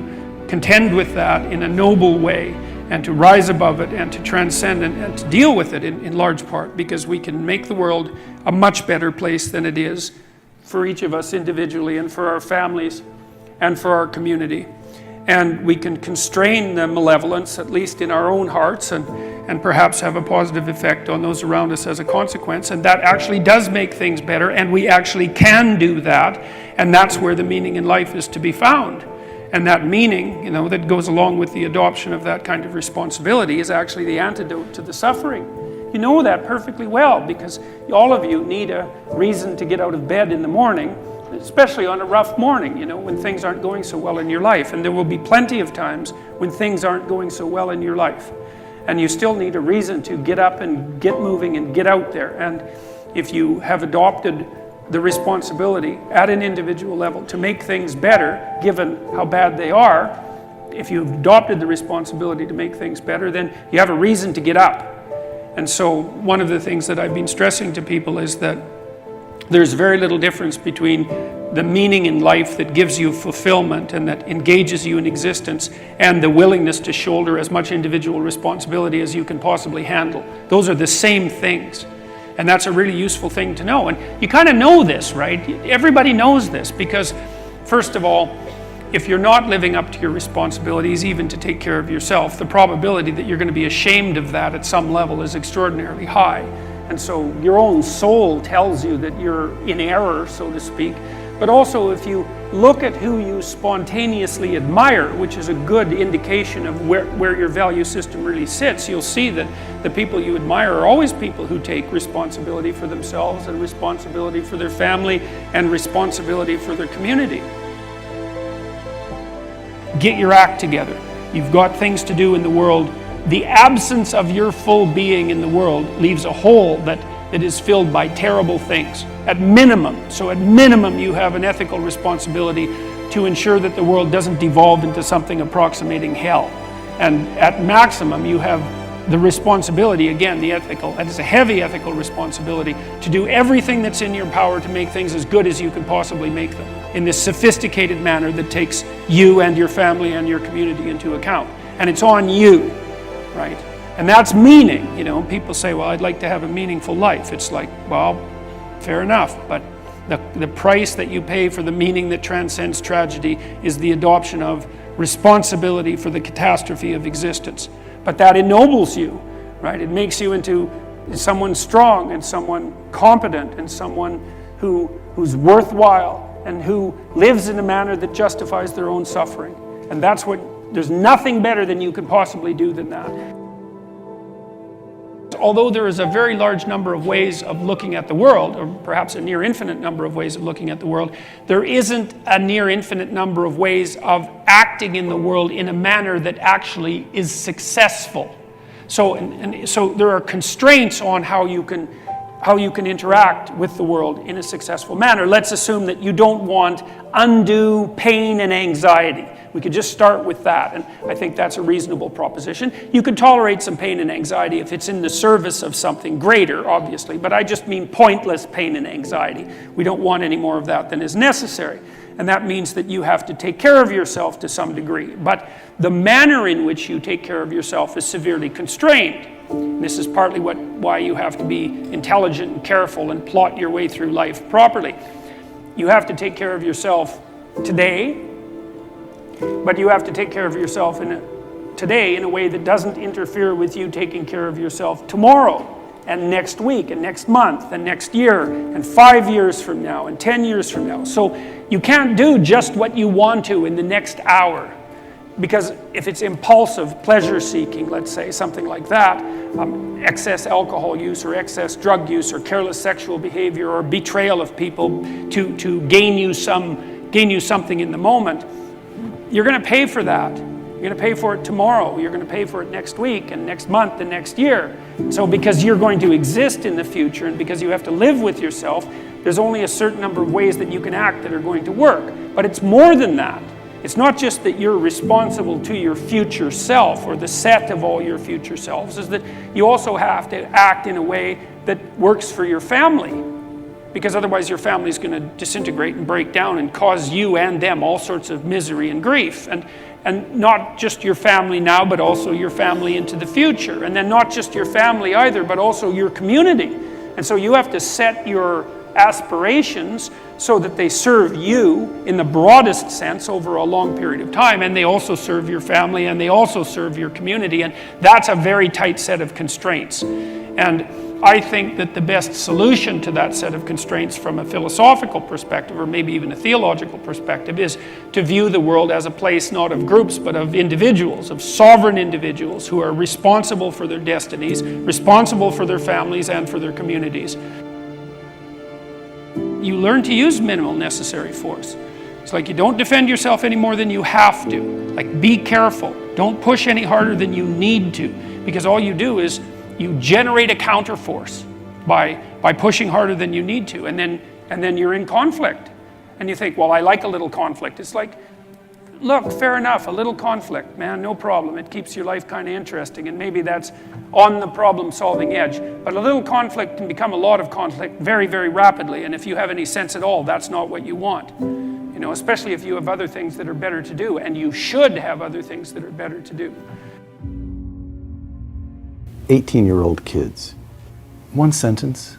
contend with that in a noble way, and to rise above it, and to transcend and to deal with it in large part, because we can make the world a much better place than it is for each of us individually, and for our families, and for our community. And we can constrain the malevolence, at least in our own hearts, and perhaps have a positive effect on those around us as a consequence. And that actually does make things better, and we actually can do that. And that's where the meaning in life is to be found. And that meaning, you know, that goes along with the adoption of that kind of responsibility is actually the antidote to the suffering. You know that perfectly well, because all of you need a reason to get out of bed in the morning, especially on a rough morning, you know, when things aren't going so well in your life. And there will be plenty of times when things aren't going so well in your life. And you still need a reason to get up and get moving and get out there. And if you have adopted the responsibility at an individual level to make things better, given how bad they are, if you've adopted the responsibility to make things better, then you have a reason to get up. And so one of the things that I've been stressing to people is that there's very little difference between the meaning in life that gives you fulfillment and that engages you in existence, and the willingness to shoulder as much individual responsibility as you can possibly handle. Those are the same things. And that's a really useful thing to know. And you kind of know this, right? Everybody knows this, because first of all, if you're not living up to your responsibilities, even to take care of yourself, the probability that you're going to be ashamed of that at some level is extraordinarily high. And so your own soul tells you that you're in error, so to speak. But also, if you look at who you spontaneously admire, which is a good indication of where your value system really sits, you'll see that the people you admire are always people who take responsibility for themselves, and responsibility for their family, and responsibility for their community. Get your act together. You've got things to do in the world. The absence of your full being in the world leaves a hole that is filled by terrible things. At minimum, you have an ethical responsibility to ensure that the world doesn't devolve into something approximating hell. And at maximum, you have the responsibility, again, the ethical, and it's a heavy ethical responsibility, to do everything that's in your power to make things as good as you can possibly make them in this sophisticated manner that takes you and your family and your community into account. And it's on you, right? And that's meaning. You know, people say, well, I'd like to have a meaningful life. It's like, well, fair enough, but the price that you pay for the meaning that transcends tragedy is the adoption of responsibility for the catastrophe of existence. But that ennobles you, right? It makes you into someone strong and someone competent and someone who's worthwhile and who lives in a manner that justifies their own suffering. And that's what, there's nothing better than you could possibly do than that. Although there is a very large number of ways of looking at the world, or perhaps a near infinite number of ways of looking at the world, there isn't a near infinite number of ways of acting in the world in a manner that actually is successful. So, so there are constraints on how you can interact with the world in a successful manner. Let's assume that you don't want undue pain and anxiety. We could just start with that, and I think that's a reasonable proposition. You could tolerate some pain and anxiety if it's in the service of something greater, obviously, but I just mean pointless pain and anxiety. We don't want any more of that than is necessary, and that means that you have to take care of yourself to some degree, but the manner in which you take care of yourself is severely constrained. And this is partly why you have to be intelligent and careful and plot your way through life properly. You have to take care of yourself today, but you have to take care of yourself today in a way that doesn't interfere with you taking care of yourself tomorrow and next week and next month and next year and 5 years from now and 10 years from now. So you can't do just what you want to in the next hour, because if it's impulsive pleasure seeking, let's say, something like that, excess alcohol use or excess drug use or careless sexual behavior or betrayal of people to gain you something in the moment, you're going to pay for that. You're going to pay for it tomorrow. You're going to pay for it next week and next month and next year. So because you're going to exist in the future and because you have to live with yourself, there's only a certain number of ways that you can act that are going to work. But it's more than that. It's not just that you're responsible to your future self or the set of all your future selves. It's that you also have to act in a way that works for your family, because otherwise your family is going to disintegrate and break down and cause you and them all sorts of misery and grief. And not just your family now, but also your family into the future. And then not just your family either, but also your community. And so you have to set your aspirations so that they serve you in the broadest sense over a long period of time, and they also serve your family and they also serve your community, and that's a very tight set of constraints. And I think that the best solution to that set of constraints from a philosophical perspective, or maybe even a theological perspective, is to view the world as a place not of groups but of individuals, of sovereign individuals who are responsible for their destinies, responsible for their families and for their communities. You learn to use minimal necessary force. It's like you don't defend yourself any more than you have to. Like, be careful. Don't push any harder than you need to, because all you do is you generate a counterforce by pushing harder than you need to, and then you're in conflict. And you think, well, I like a little conflict. It's like, look, fair enough, a little conflict, man, no problem. It keeps your life kind of interesting, and maybe that's on the problem-solving edge. But a little conflict can become a lot of conflict very, very rapidly, and if you have any sense at all, that's not what you want. You know, especially if you have other things that are better to do, and you should have other things that are better to do. 18-year-old kids, one sentence,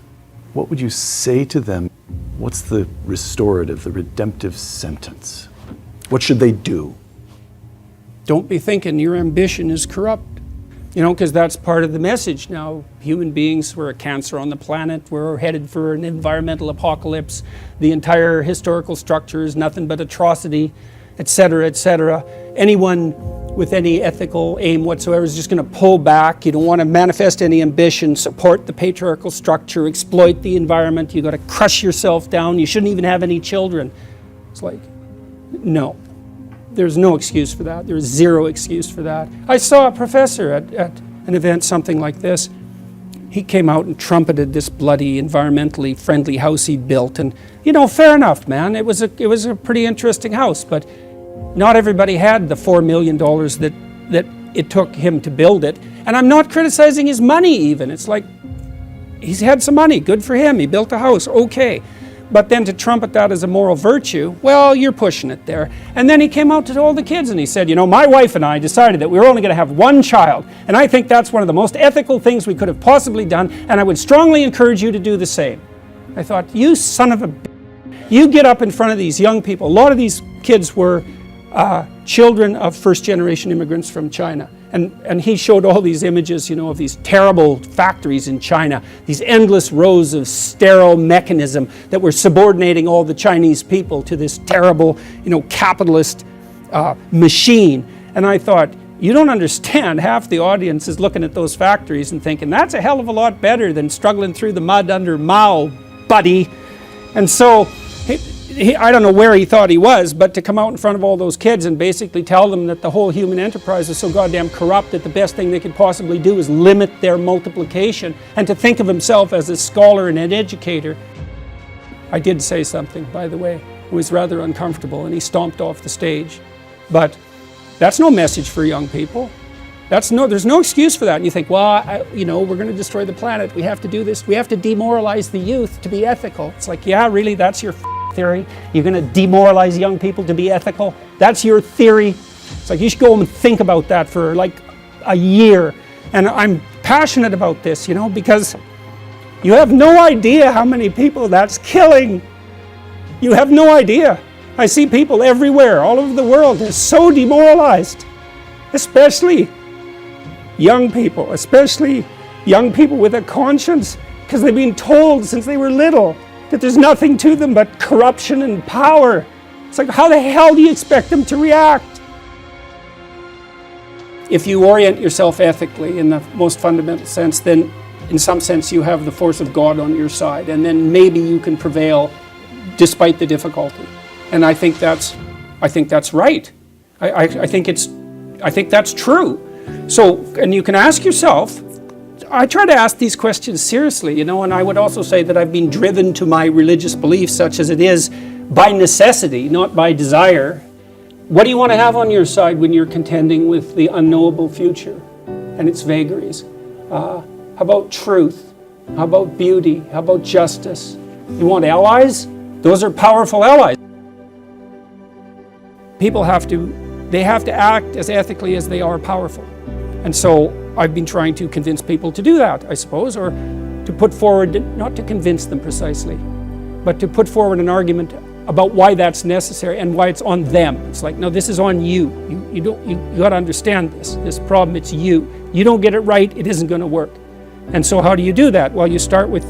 what would you say to them? What's the restorative, the redemptive sentence? What should they do? Don't be thinking your ambition is corrupt. You know, because that's part of the message now. Human beings, we're a cancer on the planet. We're headed for an environmental apocalypse. The entire historical structure is nothing but atrocity, etc., etc. Anyone with any ethical aim whatsoever is just going to pull back. You don't want to manifest any ambition, support the patriarchal structure, exploit the environment. You got to crush yourself down. You shouldn't even have any children. It's like, no. There's no excuse for that. There's zero excuse for that. I saw a professor at an event, something like this. He came out and trumpeted this bloody, environmentally friendly house he built. And, you know, fair enough, man. It was a pretty interesting house, but not everybody had the $4 million that it took him to build it. And I'm not criticizing his money even. It's like, he's had some money, good for him, he built a house, okay. But then to trumpet that as a moral virtue, well, you're pushing it there. And then he came out to all the kids and he said, you know, my wife and I decided that we were only going to have one child, and I think that's one of the most ethical things we could have possibly done, and I would strongly encourage you to do the same. I thought, you son of a b****, you get up in front of these young people. A lot of these kids were children of first-generation immigrants from China. And he showed all these images, you know, of these terrible factories in China, these endless rows of sterile mechanism that were subordinating all the Chinese people to this terrible, you know, capitalist machine. And I thought, you don't understand, half the audience is looking at those factories and thinking, that's a hell of a lot better than struggling through the mud under Mao, buddy. And so, I don't know where he thought he was, but to come out in front of all those kids and basically tell them that the whole human enterprise is so goddamn corrupt that the best thing they could possibly do is limit their multiplication, and to think of himself as a scholar and an educator. I did say something, by the way. It was rather uncomfortable, and he stomped off the stage. But that's no message for young people. There's no excuse for that. And you think, well, you know, we're going to destroy the planet. We have to do this. We have to demoralize the youth to be ethical. It's like, yeah, really, that's your theory? You're going to demoralize young people to be ethical? That's your theory? It's like, you should go home and think about that for like a year. And I'm passionate about this, you know, because you have no idea how many people that's killing. You have no idea. I see people everywhere, all over the world, they're so demoralized, especially young people with a conscience, because they've been told since they were little that there's nothing to them but corruption and power. It's like, how the hell do you expect them to react? If you orient yourself ethically in the most fundamental sense, then in some sense you have the force of God on your side, and then maybe you can prevail despite the difficulty. And I think that's right. I think that's true. So, and you can ask yourself, I try to ask these questions seriously, you know, and I would also say that I've been driven to my religious beliefs, such as it is, by necessity, not by desire. What do you want to have on your side when you're contending with the unknowable future and its vagaries? How about truth? How about beauty? How about justice? You want allies? Those are powerful allies. People have to act as ethically as they are powerful. And so I've been trying to convince people to do that, I suppose, or to put forward, not to convince them precisely, but to put forward an argument about why that's necessary and why it's on them. It's like, no, this is on you. You got to understand this problem, it's you. You don't get it right, it isn't going to work. And so how do you do that? Well, you start with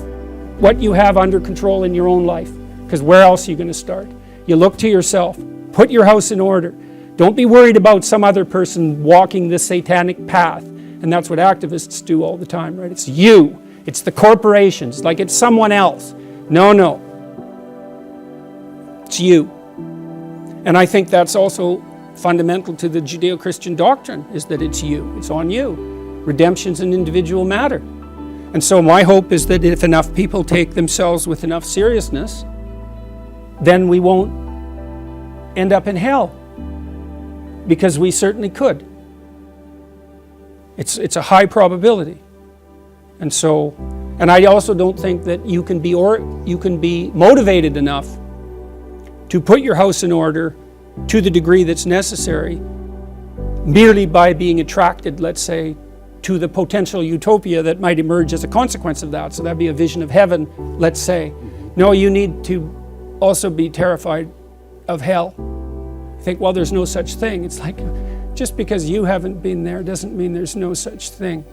what you have under control in your own life, because where else are you going to start? You look to yourself, put your house in order. Don't be worried about some other person walking the satanic path. And that's what activists do all the time, right? It's you. It's the corporations, like it's someone else. No. It's you. And I think that's also fundamental to the Judeo-Christian doctrine, is that it's you. It's on you. Redemption's an individual matter. And so my hope is that if enough people take themselves with enough seriousness, then we won't end up in hell. Because we certainly could. It's a high probability. And so, and I also don't think that you can be motivated enough to put your house in order to the degree that's necessary merely by being attracted, let's say, to the potential utopia that might emerge as a consequence of that. So that'd be a vision of heaven, let's say. No, you need to also be terrified of hell. Think, well, there's no such thing. It's like, just because you haven't been there doesn't mean there's no such thing.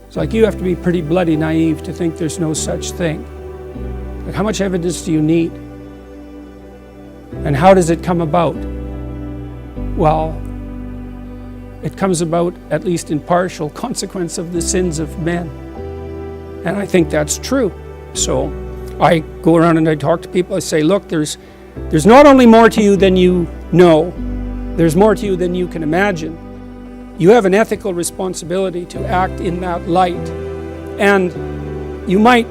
It's like, you have to be pretty bloody naive to think there's no such thing. Like, how much evidence do you need? And how does it come about? Well, it comes about, at least in partial, consequence of the sins of men. And I think that's true. So I go around and I talk to people. I say, look, there's not only more to you than you know, there's more to you than you can imagine. You have an ethical responsibility to act in that light. And you might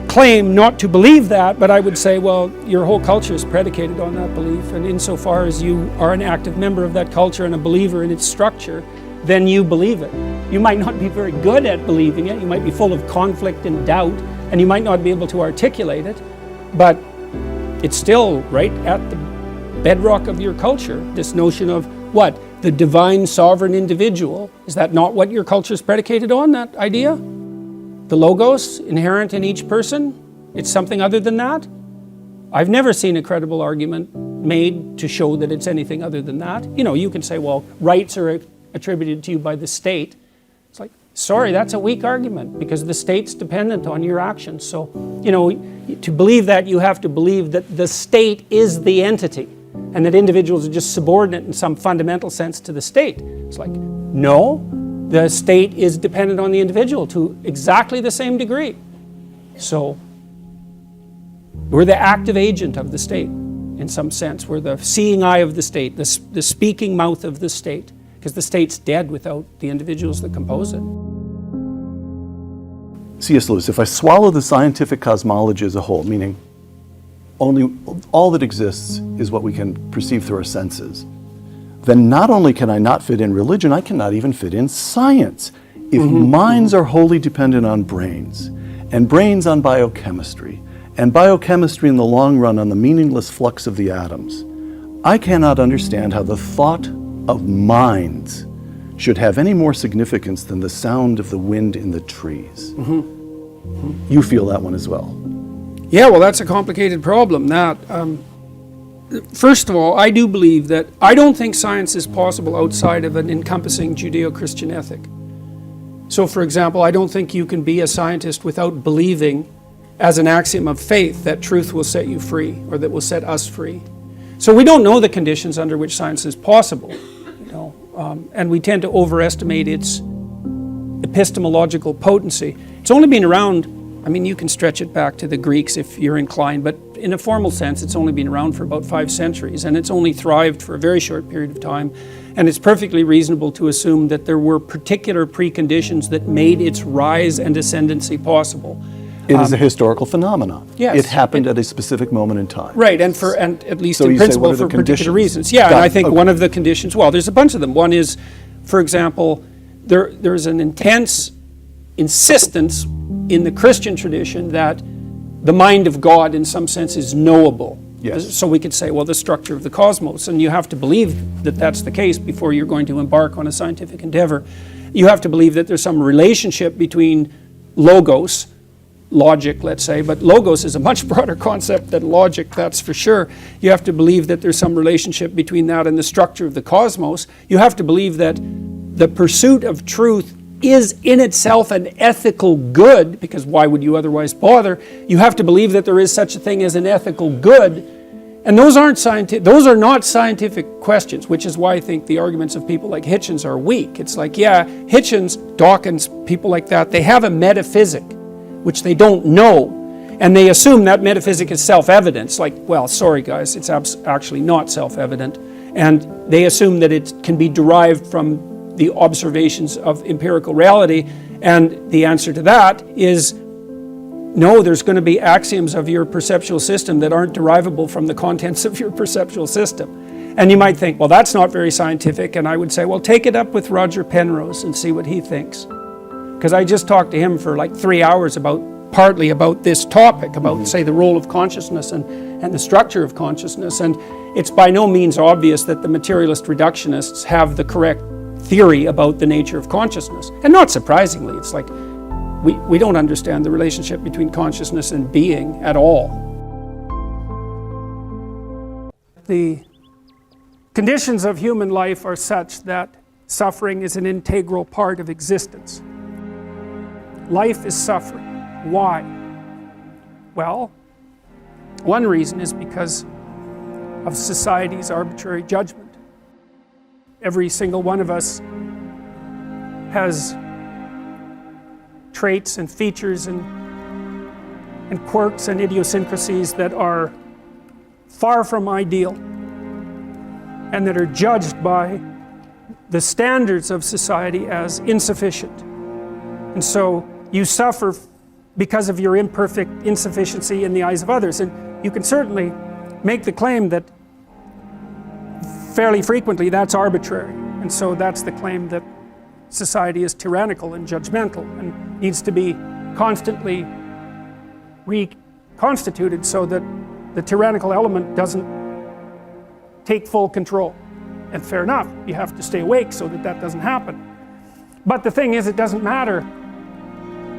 claim not to believe that, but I would say, well, your whole culture is predicated on that belief. And insofar as you are an active member of that culture and a believer in its structure, then you believe it. You might not be very good at believing it, you might be full of conflict and doubt, and you might not be able to articulate it, but it's still right at the bedrock of your culture, this notion of what? The divine sovereign individual. Is that not what your culture is predicated on, that idea? The logos inherent in each person? It's something other than that? I've never seen a credible argument made to show that it's anything other than that. You know, you can say, well, rights are attributed to you by the state. It's like, sorry, that's a weak argument because the state's dependent on your actions. So, you know, to believe that, you have to believe that the state is the entity and that individuals are just subordinate in some fundamental sense to the state. It's like, no, the state is dependent on the individual to exactly the same degree. So, we're the active agent of the state in some sense. We're the seeing eye of the state, the speaking mouth of the state, because the state's dead without the individuals that compose it. C.S. Lewis, if I swallow the scientific cosmology as a whole, meaning only all that exists is what we can perceive through our senses, then not only can I not fit in religion, I cannot even fit in science. If minds are wholly dependent on brains, and brains on biochemistry, and biochemistry in the long run on the meaningless flux of the atoms, I cannot understand how the thought of minds should have any more significance than the sound of the wind in the trees. You feel that one as well? Yeah, well, that's a complicated problem. First of all, I do believe that I don't think science is possible outside of an encompassing Judeo-Christian ethic. So, for example, I don't think you can be a scientist without believing as an axiom of faith that truth will set you free, or that will set us free. So we don't know the conditions under which science is possible, you know, and we tend to overestimate its epistemological potency. It's only been around, I mean, you can stretch it back to the Greeks if you're inclined, but in a formal sense, it's only been around for about 5 centuries, and it's only thrived for a very short period of time, and it's perfectly reasonable to assume that there were particular preconditions that made its rise and ascendancy possible. It is a historical phenomenon. Yes. It happened at a specific moment in time. Right, and at least So in you say, principle what are the for particular conditions? reasons. Yeah, Got and I it. think Okay. one of the conditions, well, there's a bunch of them. One is, for example, there's an intense insistence in the Christian tradition that the mind of God in some sense is knowable. Yes. So we could say, well, the structure of the cosmos, and you have to believe that that's the case before you're going to embark on a scientific endeavor. You have to believe that there's some relationship between logos, logic, let's say, but logos is a much broader concept than logic, that's for sure. You have to believe that there's some relationship between that and the structure of the cosmos. You have to believe that the pursuit of truth is in itself an ethical good, because why would you otherwise bother? You have to believe that there is such a thing as an ethical good, and those are not scientific questions, which is why I think the arguments of people like Hitchens are weak. It's like, yeah, Hitchens, Dawkins, people like that, they have a metaphysic which they don't know, and they assume that metaphysic is self-evident. It's like, well, sorry guys, it's actually not self-evident, and they assume that it can be derived from the observations of empirical reality, and the answer to that is no, there's going to be axioms of your perceptual system that aren't derivable from the contents of your perceptual system. And you might think, well, that's not very scientific, and I would say, well, take it up with Roger Penrose and see what he thinks. Because I just talked to him for like 3 hours partly about this topic, about, say, the role of consciousness and the structure of consciousness. And it's by no means obvious that the materialist reductionists have the correct theory about the nature of consciousness. And not surprisingly, it's like we don't understand the relationship between consciousness and being at all. The conditions of human life are such that suffering is an integral part of existence. Life is suffering. Why? Well, one reason is because of society's arbitrary judgment. Every single one of us has traits and features and quirks and idiosyncrasies that are far from ideal and that are judged by the standards of society as insufficient. And so you suffer because of your imperfect insufficiency in the eyes of others. And you can certainly make the claim that fairly frequently that's arbitrary. And so that's the claim that society is tyrannical and judgmental and needs to be constantly reconstituted so that the tyrannical element doesn't take full control. And fair enough, you have to stay awake so that that doesn't happen. But the thing is, it doesn't matter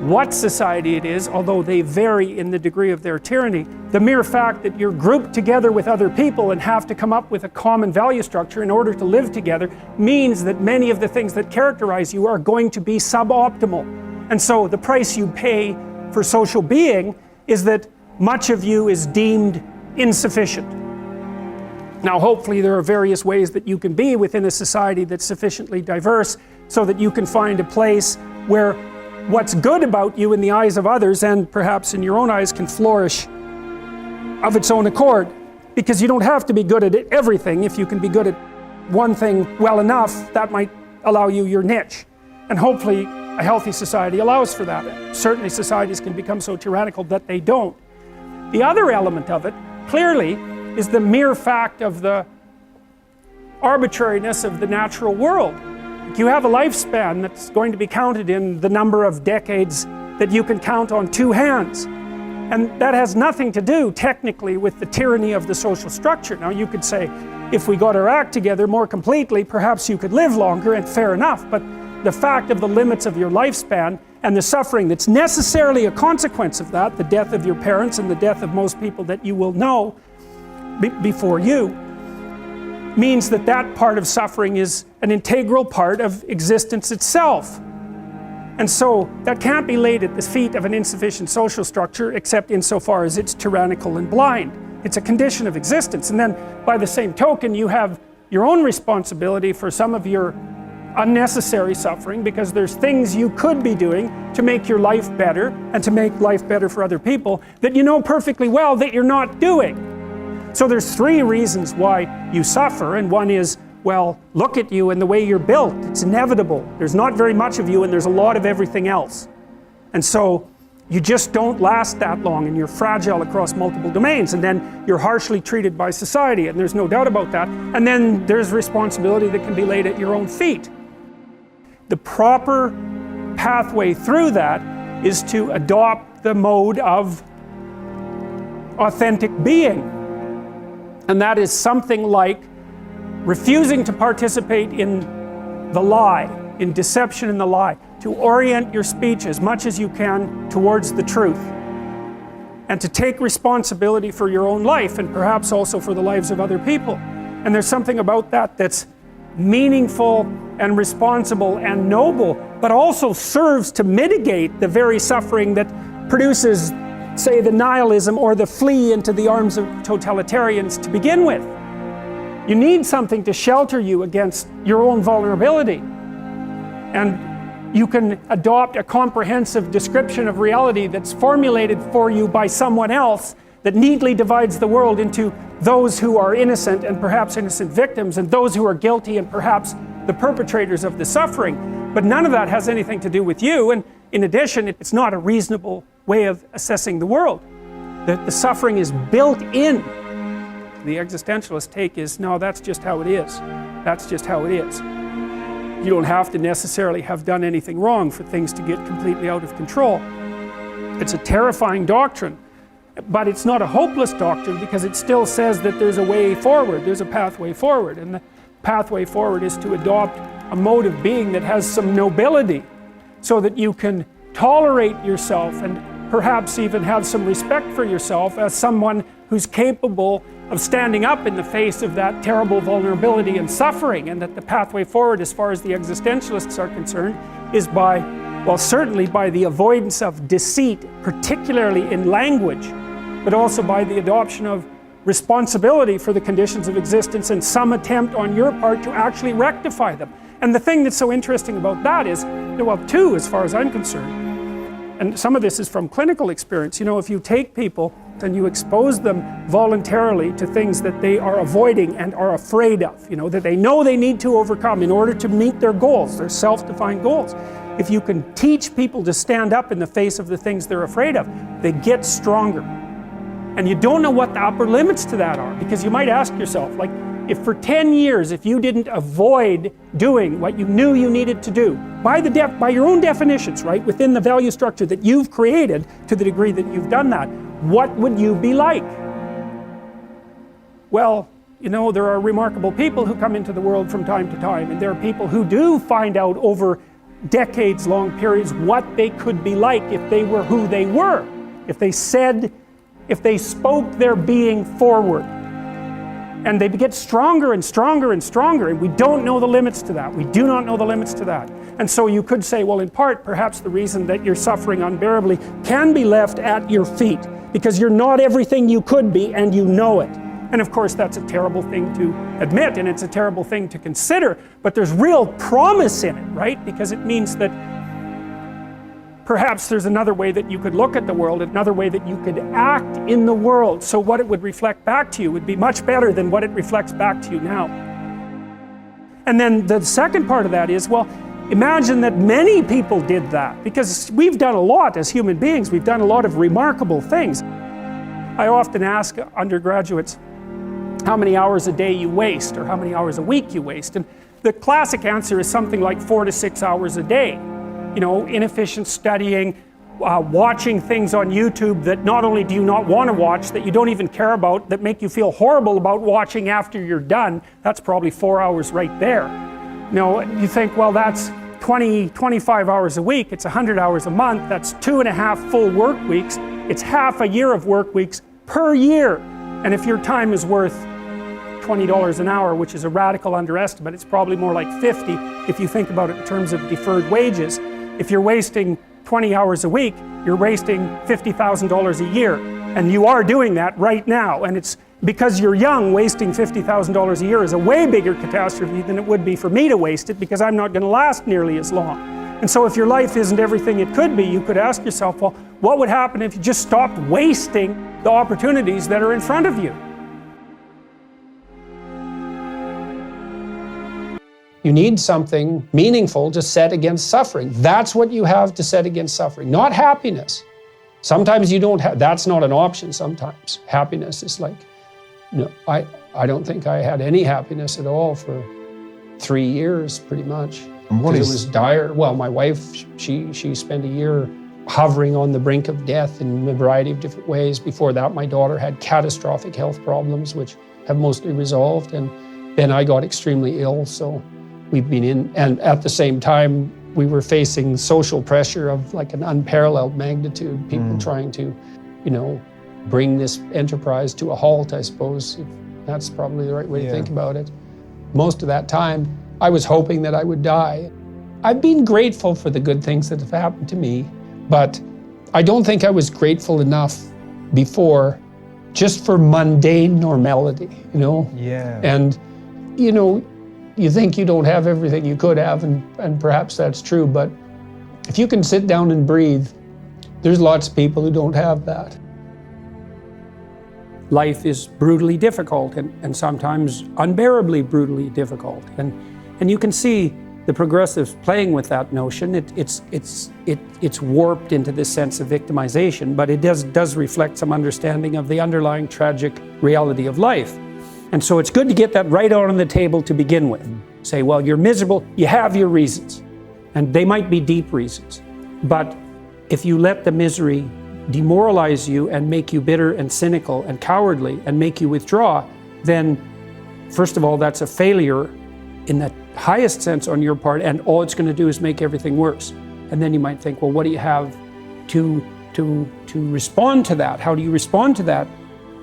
what society it is, although they vary in the degree of their tyranny. The mere fact that you're grouped together with other people and have to come up with a common value structure in order to live together means that many of the things that characterize you are going to be suboptimal. And so the price you pay for social being is that much of you is deemed insufficient. Now, hopefully there are various ways that you can be within a society that's sufficiently diverse so that you can find a place where what's good about you in the eyes of others and perhaps in your own eyes can flourish of its own accord. Because you don't have to be good at everything. If you can be good at one thing well enough, that might allow you your niche. And hopefully a healthy society allows for that. Certainly societies can become so tyrannical that they don't. The other element of it, clearly, is the mere fact of the arbitrariness of the natural world. You have a lifespan that's going to be counted in the number of decades that you can count on two hands. And that has nothing to do, technically, with the tyranny of the social structure. Now, you could say, if we got our act together more completely, perhaps you could live longer, and fair enough. But the fact of the limits of your lifespan and the suffering that's necessarily a consequence of that, the death of your parents and the death of most people that you will know before you, means that that part of suffering is an integral part of existence itself. And so that can't be laid at the feet of an insufficient social structure except insofar as it's tyrannical and blind. It's a condition of existence. And then by the same token, you have your own responsibility for some of your unnecessary suffering, because there's things you could be doing to make your life better and to make life better for other people that you know perfectly well that you're not doing. So there's three reasons why you suffer, and one is, well, look at you and the way you're built. It's inevitable. There's not very much of you and there's a lot of everything else. And so you just don't last that long, and you're fragile across multiple domains, and then you're harshly treated by society, and there's no doubt about that. And then there's responsibility that can be laid at your own feet. The proper pathway through that is to adopt the mode of authentic being. And that is something like refusing to participate in the lie, in deception and the lie, to orient your speech as much as you can towards the truth, and to take responsibility for your own life and perhaps also for the lives of other people. And there's something about that that's meaningful and responsible and noble, but also serves to mitigate the very suffering that produces, say, the nihilism or the flee into the arms of totalitarians to begin with. You need something to shelter you against your own vulnerability. And you can adopt a comprehensive description of reality that's formulated for you by someone else that neatly divides the world into those who are innocent and perhaps innocent victims, and those who are guilty and perhaps the perpetrators of the suffering. But none of that has anything to do with you, and in addition, it's not a reasonable way of assessing the world. The suffering is built in. The existentialist take is, no, that's just how it is. That's just how it is. You don't have to necessarily have done anything wrong for things to get completely out of control. It's a terrifying doctrine, but it's not a hopeless doctrine, because it still says that there's a way forward, there's a pathway forward, and the pathway forward is to adopt a mode of being that has some nobility, so that you can tolerate yourself and perhaps even have some respect for yourself as someone who's capable of standing up in the face of that terrible vulnerability and suffering. And that the pathway forward, as far as the existentialists are concerned, is by, well, certainly by the avoidance of deceit, particularly in language, but also by the adoption of responsibility for the conditions of existence and some attempt on your part to actually rectify them. And the thing that's so interesting about that is, well, two, as far as I'm concerned, and some of this is from clinical experience, you know, if you take people and you expose them voluntarily to things that they are avoiding and are afraid of, you know, that they know they need to overcome in order to meet their goals, their self-defined goals. If you can teach people to stand up in the face of the things they're afraid of, they get stronger. And you don't know what the upper limits to that are, because you might ask yourself, like, if for 10 years, if you didn't avoid doing what you knew you needed to do, by your own definitions, right, within the value structure that you've created, to the degree that you've done that, what would you be like? Well, you know, there are remarkable people who come into the world from time to time, and there are people who do find out over decades-long periods what they could be like if they were who they were, if they spoke their being forward. And they get stronger and stronger and stronger, and we don't know the limits to that. We do not know the limits to that. And so you could say, well, in part, perhaps the reason that you're suffering unbearably can be left at your feet, because you're not everything you could be, and you know it. And of course, that's a terrible thing to admit, and it's a terrible thing to consider, but there's real promise in it, right? Because it means that perhaps there's another way that you could look at the world, another way that you could act in the world, so what it would reflect back to you would be much better than what it reflects back to you now. And then the second part of that is, well, imagine that many people did that, because we've done a lot as human beings. We've done a lot of remarkable things. I often ask undergraduates how many hours a day you waste, or how many hours a week you waste, and the classic answer is something like 4 to 6 hours a day. You know, inefficient studying, watching things on YouTube that not only do you not want to watch, that you don't even care about, that make you feel horrible about watching after you're done. That's probably 4 hours right there. You know, you think, well, that's 25 hours a week, it's 100 hours a month, that's 2.5 full work weeks, it's half a year of work weeks per year. And if your time is worth $20 an hour, which is a radical underestimate, it's probably more like 50 if you think about it in terms of deferred wages. If you're wasting 20 hours a week, you're wasting $50,000 a year. And you are doing that right now. And it's because you're young, wasting $50,000 a year is a way bigger catastrophe than it would be for me to waste it, because I'm not going to last nearly as long. And so if your life isn't everything it could be, you could ask yourself, well, what would happen if you just stopped wasting the opportunities that are in front of you? You need something meaningful to set against suffering. That's what you have to set against suffering, not happiness. Sometimes you don't have, that's not an option sometimes. Happiness is like, no, I don't think I had any happiness at all for 3 years, pretty much. Because it was dire. Well, my wife, she spent a year hovering on the brink of death in a variety of different ways. Before that, my daughter had catastrophic health problems, which have mostly resolved. And then I got extremely ill, so we've been in, and at the same time, we were facing social pressure of like an unparalleled magnitude, people trying to, you know, bring this enterprise to a halt, I suppose. That's probably the right way to think about it. Most of that time, I was hoping that I would die. I've been grateful for the good things that have happened to me, but I don't think I was grateful enough before just for mundane normality, you know? Yeah. And, you know, you think you don't have everything you could have, and perhaps that's true, but if you can sit down and breathe, there's lots of people who don't have that. Life is brutally difficult, and sometimes unbearably brutally difficult. And you can see the progressives playing with that notion. It's warped into this sense of victimization, but it does reflect some understanding of the underlying tragic reality of life. And so it's good to get that right out on the table to begin with. Say, well, you're miserable, you have your reasons, and they might be deep reasons. But if you let the misery demoralize you and make you bitter and cynical and cowardly and make you withdraw, then first of all, that's a failure in the highest sense on your part, and all it's going to do is make everything worse. And then you might think, well, what do you have to respond to that? How do you respond to that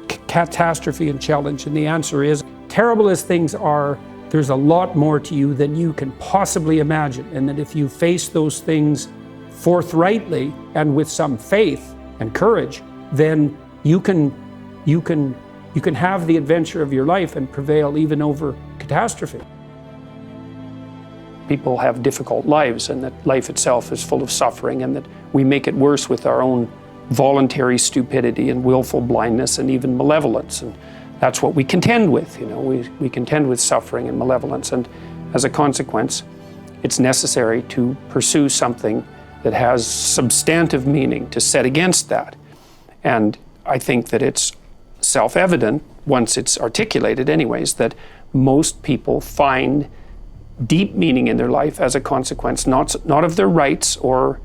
catastrophe and challenge? And the answer is, terrible as things are, there's a lot more to you than you can possibly imagine. And that if you face those things forthrightly and with some faith and courage, then you can have the adventure of your life and prevail even over catastrophe. People have difficult lives, and that life itself is full of suffering, and that we make it worse with our own voluntary stupidity and willful blindness and even malevolence. And that's what we contend with, you know. We contend with suffering and malevolence, and as a consequence, it's necessary to pursue something that has substantive meaning to set against that. And I think that it's self-evident, once it's articulated anyways, that most people find deep meaning in their life as a consequence, not of their rights or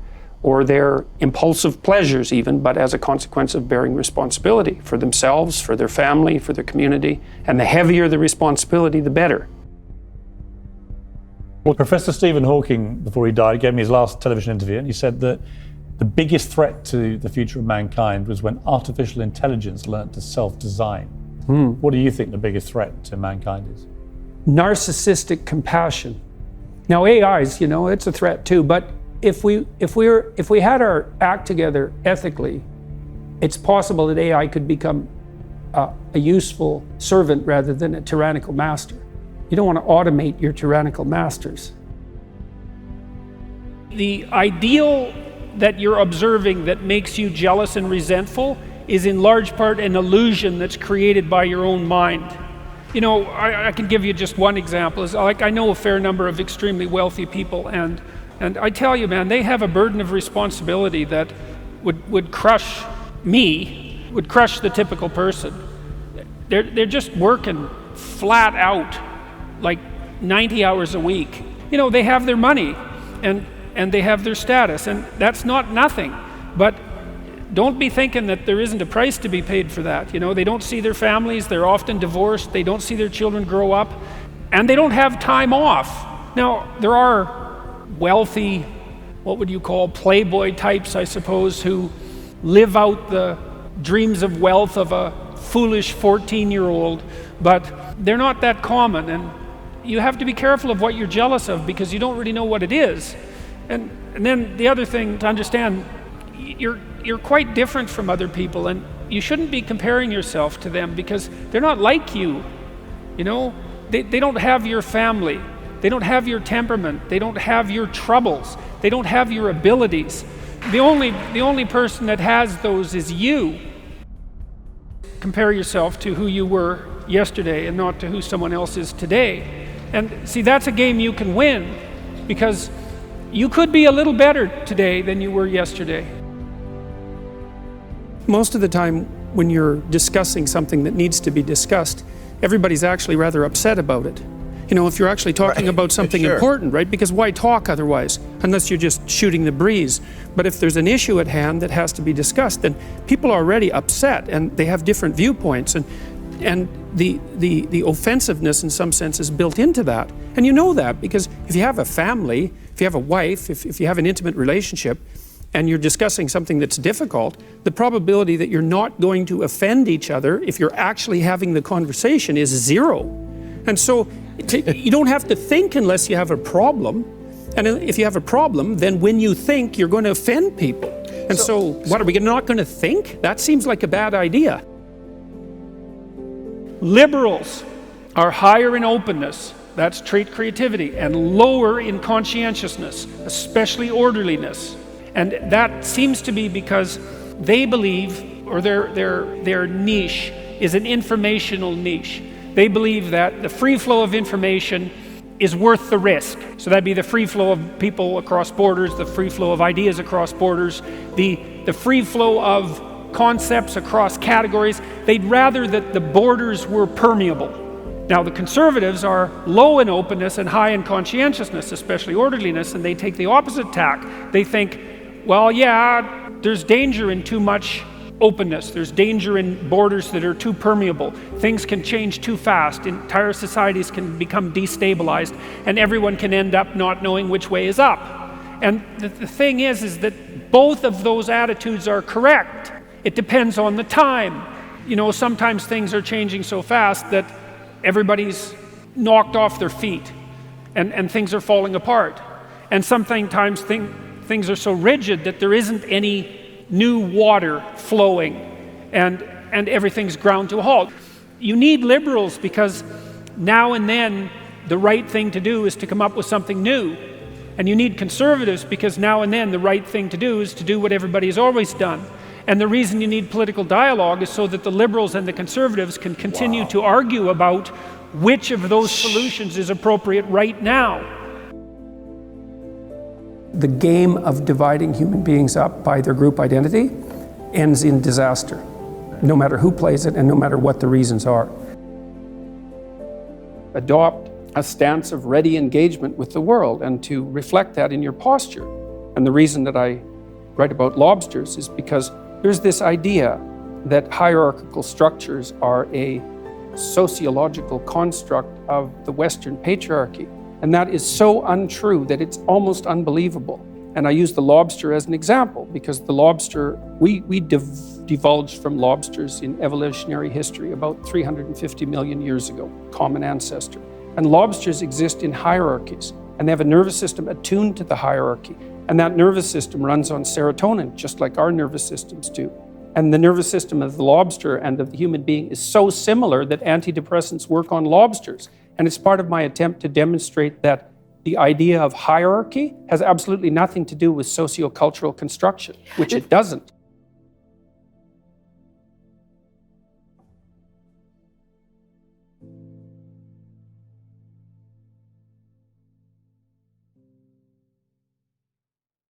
their impulsive pleasures even, but as a consequence of bearing responsibility for themselves, for their family, for their community. And the heavier the responsibility, the better. Well, Professor Stephen Hawking, before he died, gave me his last television interview, and he said that the biggest threat to the future of mankind was when artificial intelligence learnt to self-design. What do you think the biggest threat to mankind is? Narcissistic compassion. Now AIs, it's a threat too, but if we had our act together ethically, it's possible that AI could become a useful servant rather than a tyrannical master. You don't want to automate your tyrannical masters. The ideal that you're observing that makes you jealous and resentful is in large part an illusion that's created by your own mind. I can give you just one example. I know a fair number of extremely wealthy people, and I tell you, man, they have a burden of responsibility that would crush me, would crush the typical person. They're just working flat out, like 90 hours a week. They have their money and they have their status, and that's not nothing. But don't be thinking that there isn't a price to be paid for that. They don't see their families, they're often divorced, they don't see their children grow up, and they don't have time off. Now, there are wealthy, what would you call, playboy types, I suppose, who live out the dreams of wealth of a foolish 14-year-old, but they're not that common, and you have to be careful of what you're jealous of because you don't really know what it is. And then the other thing to understand, you're quite different from other people, and you shouldn't be comparing yourself to them because they're not like you. They don't have your family, they don't have your temperament, they don't have your troubles, they don't have your abilities. The only person that has those is you. Compare yourself to who you were yesterday and not to who someone else is today. And see, that's a game you can win because you could be a little better today than you were yesterday. Most of the time when you're discussing something that needs to be discussed, everybody's actually rather upset about it. If you're actually talking about something important, right? Because why talk otherwise, unless you're just shooting the breeze? But if there's an issue at hand that has to be discussed, then people are already upset and they have different viewpoints, and the offensiveness in some sense is built into that. And you know that because if you have a family, if you have a wife, if you have an intimate relationship, and you're discussing something that's difficult, the probability that you're not going to offend each other if you're actually having the conversation is zero. And so you don't have to think unless you have a problem. And if you have a problem, then when you think, you're going to offend people. And so what, are we not going to think? That seems like a bad idea. Liberals are higher in openness, that's trait creativity, and lower in conscientiousness, especially orderliness. And that seems to be because they believe, or their niche is an informational niche. They believe that the free flow of information is worth the risk. So that'd be the free flow of people across borders, the free flow of ideas across borders, the free flow of concepts across categories. They'd rather that the borders were permeable. Now the conservatives are low in openness and high in conscientiousness, especially orderliness, and they take the opposite tack. They think, well, yeah, there's danger in too much openness. There's danger in borders that are too permeable. Things can change too fast. Entire societies can become destabilized, and everyone can end up not knowing which way is up. And the thing is that both of those attitudes are correct. It depends on the time. Sometimes things are changing so fast that everybody's knocked off their feet and things are falling apart. And sometimes things are so rigid that there isn't any new water flowing and everything's ground to a halt. You need liberals because now and then the right thing to do is to come up with something new. And you need conservatives because now and then the right thing to do is to do what everybody has always done. And the reason you need political dialogue is so that the liberals and the conservatives can continue to argue about which of those solutions is appropriate right now. The game of dividing human beings up by their group identity ends in disaster, no matter who plays it and no matter what the reasons are. adopt a stance of ready engagement with the world and to reflect that in your posture. And the reason that I write about lobsters is because there's this idea that hierarchical structures are a sociological construct of the Western patriarchy. And that is so untrue that it's almost unbelievable. And I use the lobster as an example because the lobster, we divulged from lobsters in evolutionary history about 350 million years ago, common ancestor. And lobsters exist in hierarchies, and they have a nervous system attuned to the hierarchy. And that nervous system runs on serotonin, just like our nervous systems do. And the nervous system of the lobster and of the human being is so similar that antidepressants work on lobsters. And it's part of my attempt to demonstrate that the idea of hierarchy has absolutely nothing to do with sociocultural construction, which it doesn't.